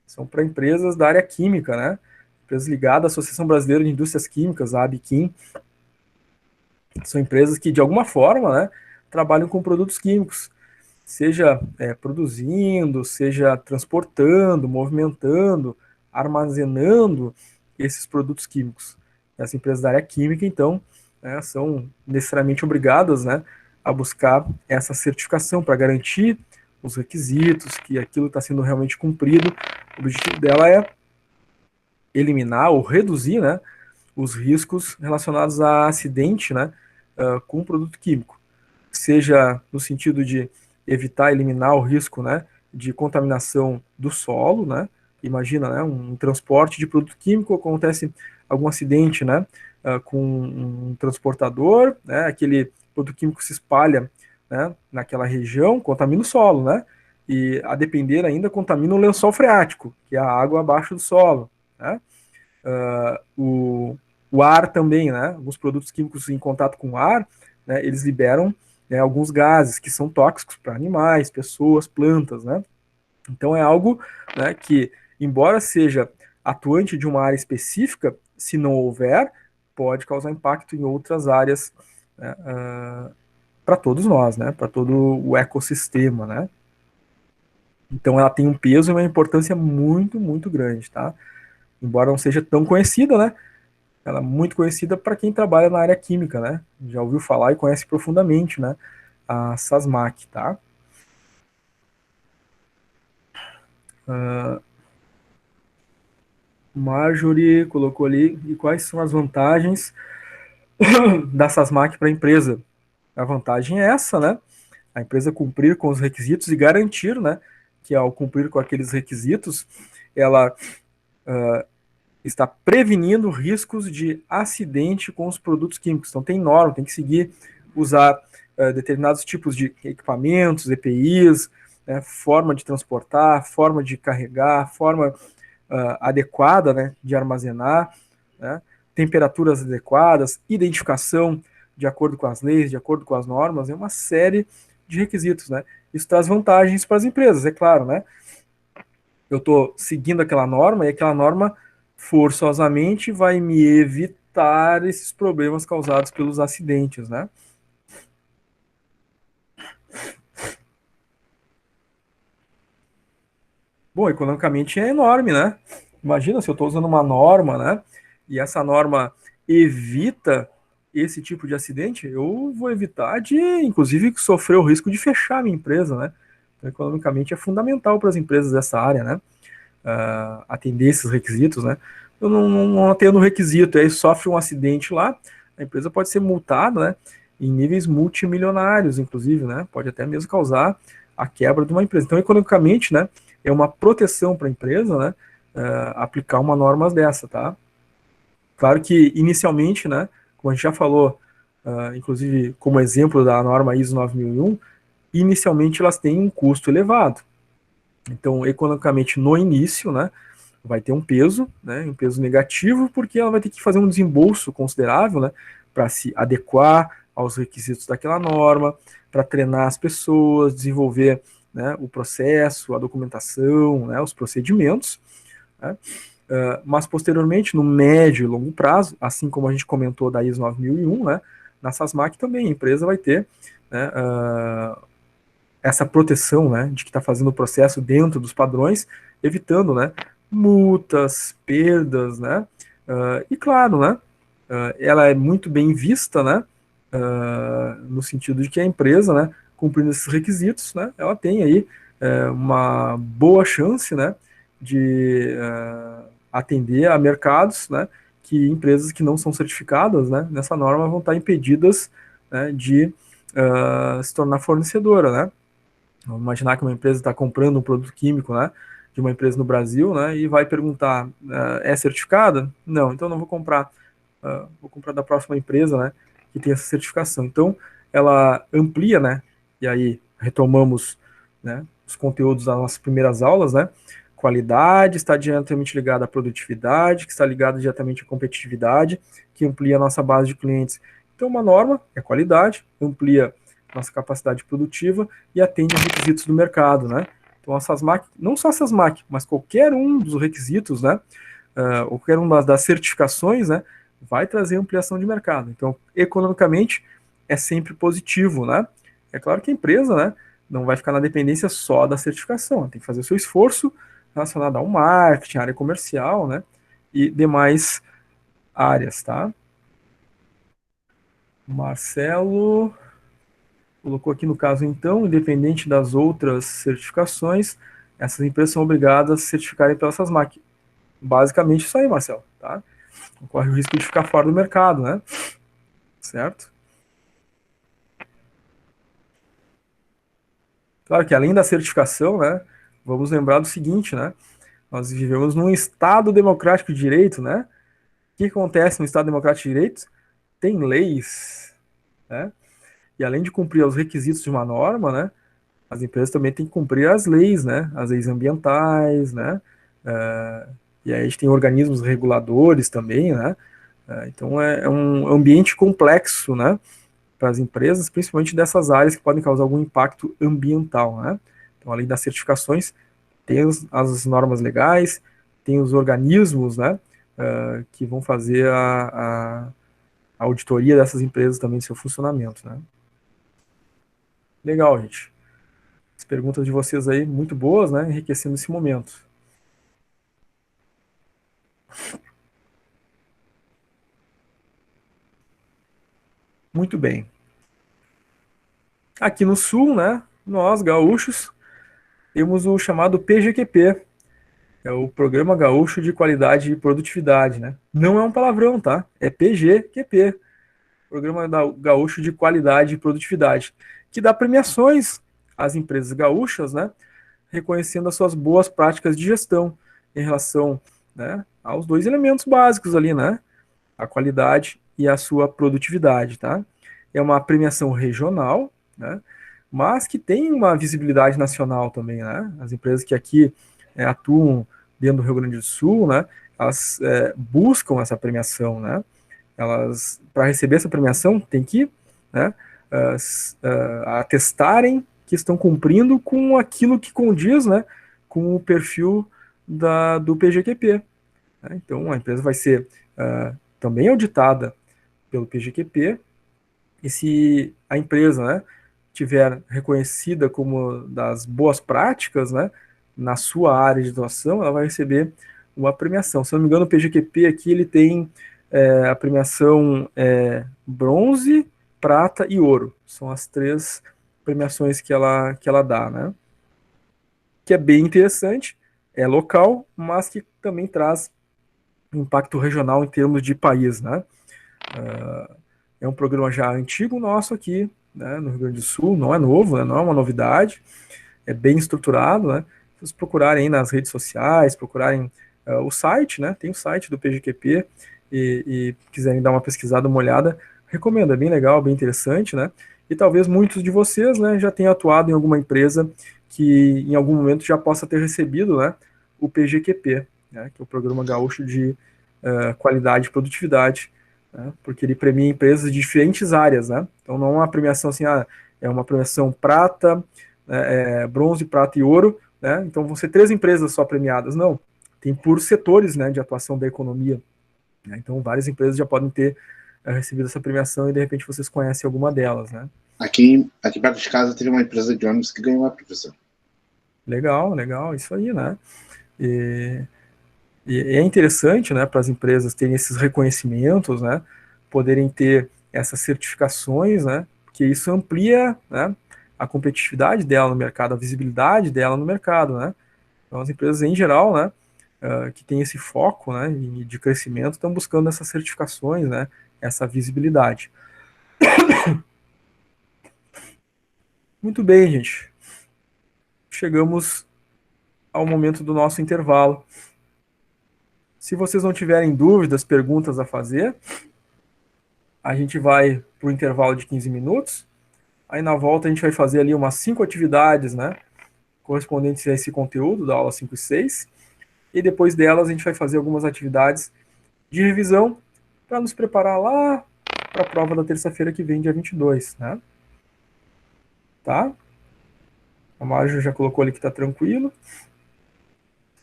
São para empresas da área química, né? Empresas ligadas à Associação Brasileira de Indústrias Químicas, a ABQUIM. São empresas que, de alguma forma, né, trabalham com produtos químicos, seja produzindo, seja transportando, movimentando, armazenando esses produtos químicos. As empresas da área química, então, né, são necessariamente obrigadas, né, a buscar essa certificação para garantir os requisitos, que aquilo está sendo realmente cumprido. O objetivo dela é eliminar ou reduzir, né, os riscos relacionados a acidente, né, com produto químico, seja no sentido de evitar, eliminar o risco, né, de contaminação do solo, né, imagina, né, um transporte de produto químico, acontece algum acidente, né, com um transportador, né, aquele produto químico se espalha, né, naquela região, contamina o solo, né, e a depender ainda contamina o lençol freático, que é a água abaixo do solo, né. O ar também, né, alguns produtos químicos em contato com o ar, né, eles liberam, né, alguns gases que são tóxicos para animais, pessoas, plantas, né. Então é algo, né, que, embora seja atuante de uma área específica, se não houver, pode causar impacto em outras áreas, né, para todos nós, né, para todo o ecossistema, né. Então ela tem um peso e uma importância muito, muito grande, tá? Embora não seja tão conhecida, né? Ela é muito conhecida para quem trabalha na área química, né? Já ouviu falar e conhece profundamente, né? A SASMAC, tá? Marjorie colocou ali, e quais são as vantagens da SASMAC para a empresa? A vantagem é essa, né? A empresa cumprir com os requisitos e garantir, né, que ao cumprir com aqueles requisitos, ela está prevenindo riscos de acidente com os produtos químicos. Então tem norma, tem que seguir, usar determinados tipos de equipamentos, EPIs, né, forma de transportar, forma de carregar, forma adequada, né, de armazenar, né, temperaturas adequadas, identificação de acordo com as leis, de acordo com as normas, é uma série de requisitos, né? Isso traz vantagens para as empresas, é claro, né? Eu estou seguindo aquela norma e aquela norma forçosamente vai me evitar esses problemas causados pelos acidentes, né? Bom, economicamente é enorme, né? Imagina se eu estou usando uma norma, né? E essa norma evita esse tipo de acidente, eu vou evitar de, inclusive, sofrer o risco de fechar a minha empresa, né? Então, economicamente é fundamental para as empresas dessa área, né? Atender esses requisitos, né? Eu não atendo o requisito, aí sofre um acidente lá, a empresa pode ser multada, né? Em níveis multimilionários, inclusive, né? Pode até mesmo causar a quebra de uma empresa. Então, economicamente, né? É uma proteção para a empresa, né? Aplicar uma norma dessa, tá? Claro que inicialmente, né? Como a gente já falou, inclusive como exemplo da norma ISO 9001, inicialmente elas têm um custo elevado. Então, economicamente, no início, né? Vai ter um peso, né, um peso negativo, porque ela vai ter que fazer um desembolso considerável, né, para se adequar aos requisitos daquela norma, para treinar as pessoas, desenvolver, né, o processo, a documentação, né, os procedimentos, né, mas posteriormente, no médio e longo prazo, assim como a gente comentou da ISO 9001, né, na SASMAC também a empresa vai ter, né, essa proteção, né, de que está fazendo o processo dentro dos padrões, evitando, né, multas, perdas, né, e claro, né, ela é muito bem vista, né, no sentido de que a empresa, né, cumprindo esses requisitos, né, ela tem aí uma boa chance, né, de atender a mercados, né, que empresas que não são certificadas, né, nessa norma vão estar impedidas, né, de se tornar fornecedora, né. Vamos imaginar que uma empresa está comprando um produto químico, né, de uma empresa no Brasil, né, e vai perguntar, é certificada? Não, então não vou comprar. Vou comprar da próxima empresa, né, que tem essa certificação. Então, ela amplia, né, e aí retomamos, né, os conteúdos das nossas primeiras aulas, né, qualidade está diretamente ligada à produtividade, que está ligada diretamente à competitividade, que amplia a nossa base de clientes. Então, uma norma é qualidade, amplia nossa capacidade produtiva e atende aos requisitos do mercado, né? Então, a SASMAC, não só a SASMAC, mas qualquer um dos requisitos, né? Qualquer uma das certificações, né? Vai trazer ampliação de mercado. Então, economicamente, é sempre positivo, né? É claro que a empresa, né? Não vai ficar na dependência só da certificação, tem que fazer o seu esforço relacionado ao marketing, área comercial, né? E demais áreas, tá? Marcelo colocou aqui no caso, então, independente das outras certificações, essas empresas são obrigadas a se certificarem pelas SASMAC. Basicamente isso aí, Marcelo, tá? Corre o risco de ficar fora do mercado, né? Certo? Claro que além da certificação, né, vamos lembrar do seguinte, né? Nós vivemos num Estado democrático de direito, né? O que acontece no Estado democrático de direito? Tem leis, né? E além de cumprir os requisitos de uma norma, né? As empresas também têm que cumprir as leis, né? As leis ambientais, né? E aí a gente tem organismos reguladores também, né? Então é um ambiente complexo, né? Para as empresas, principalmente dessas áreas que podem causar algum impacto ambiental, né? Então, além das certificações, tem as normas legais, tem os organismos, né? Que vão fazer a auditoria dessas empresas também, do seu funcionamento, né? Legal, gente. As perguntas de vocês aí, muito boas, né? Enriquecendo esse momento. Muito bem. Aqui no Sul, né? Nós, gaúchos, temos o chamado PGQP, é o Programa Gaúcho de Qualidade e Produtividade, né? Não é um palavrão, tá? É PGQP, Programa Gaúcho de Qualidade e Produtividade, que dá premiações às empresas gaúchas, né? Reconhecendo as suas boas práticas de gestão em relação, né, aos dois elementos básicos ali, né? A qualidade e a sua produtividade, tá? É uma premiação regional, né? Mas que tem uma visibilidade nacional também, né? As empresas que aqui atuam dentro do Rio Grande do Sul, né? Elas buscam essa premiação, né? Elas, para receber essa premiação, tem que, né, atestarem que estão cumprindo com aquilo que condiz, né, com o perfil do PGQP. Né? Então, a empresa vai ser também auditada pelo PGQP, e se a empresa, né, tiver reconhecida como das boas práticas, né, na sua área de atuação, ela vai receber uma premiação. Se não me engano, o PGQP aqui ele tem a premiação bronze, prata e ouro. São as 3 premiações que ela dá, né? Que é bem interessante, é local, mas que também traz impacto regional em termos de país, né? É um programa já antigo nosso aqui, né, no Rio Grande do Sul, não é novo, né, não é uma novidade, é bem estruturado, né? Se vocês procurarem aí nas redes sociais, procurarem o site, né? Tem o site do PGQP e quiserem dar uma pesquisada, uma olhada, recomendo, é bem legal, bem interessante, né? E talvez muitos de vocês, né, já tenham atuado em alguma empresa que em algum momento já possa ter recebido, né, o PGQP, né, que é o Programa Gaúcho de Qualidade e Produtividade, né, porque ele premia empresas de diferentes áreas, né? Então não é uma premiação assim, é uma premiação prata, bronze, prata e ouro, né? Então vão ser 3 empresas só premiadas, não. Tem por setores, né, de atuação da economia. Né? Então várias empresas já podem ter recebido essa premiação e de repente vocês conhecem alguma delas, né? Aqui perto de casa teve uma empresa de ônibus que ganhou a profissão. Legal, legal, isso aí, né? E é interessante, né, para as empresas terem esses reconhecimentos, né, poderem ter essas certificações, né, porque isso amplia, né, a competitividade dela no mercado, a visibilidade dela no mercado, né. Então as empresas em geral, né, que tem esse foco, né, de crescimento, estão buscando essas certificações, né, essa visibilidade. Muito bem, gente. Chegamos ao momento do nosso intervalo. Se vocês não tiverem dúvidas, perguntas a fazer, a gente vai para o intervalo de 15 minutos. Aí na volta a gente vai fazer ali umas 5 atividades, né, correspondentes a esse conteúdo da aula 5 e 6. E depois delas a gente vai fazer algumas atividades de revisão para nos preparar lá para a prova da terça-feira que vem, dia 22, né? Tá? A Márcia já colocou ali que está tranquilo.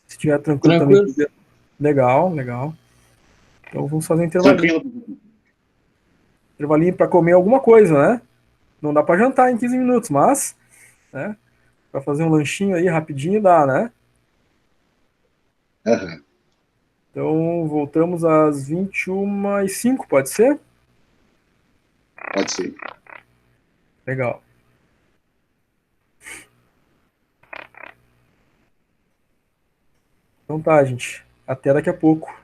Se estiver tranquilo também. Legal, legal. Então vamos fazer um intervalinho. Intervalinho para comer alguma coisa, né? Não dá para jantar em 15 minutos, mas, né, para fazer um lanchinho aí rapidinho dá, né? Uhum. Então voltamos às 21h05, pode ser? Pode ser. Legal. Então tá, gente. Até daqui a pouco.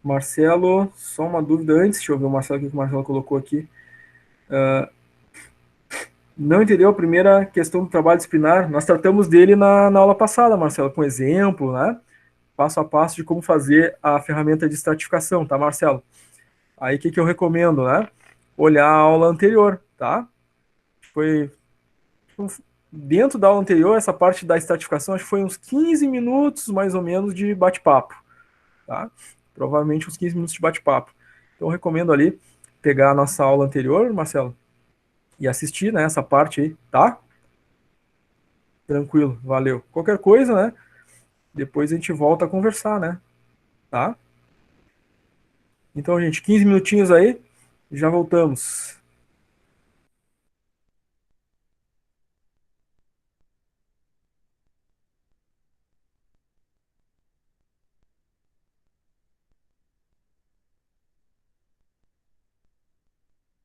Marcelo, só uma dúvida antes. Deixa eu ver o Marcelo, o que o Marcelo colocou aqui. Não entendeu a primeira questão do trabalho disciplinar? Nós tratamos dele na aula passada, Marcelo, com exemplo, né? Passo a passo de como fazer a ferramenta de estratificação, tá, Marcelo? Aí o que eu recomendo, né? Olhar a aula anterior, tá? Foi dentro da aula anterior, essa parte da estratificação, acho que foi uns 15 minutos, mais ou menos, de bate-papo, tá? Provavelmente uns 15 minutos de bate-papo. Então, eu recomendo ali pegar a nossa aula anterior, Marcelo, e assistir, né, essa parte aí, tá? Tranquilo, valeu. Qualquer coisa, né? Depois a gente volta a conversar, né? Tá? Então, gente, 15 minutinhos aí, já voltamos.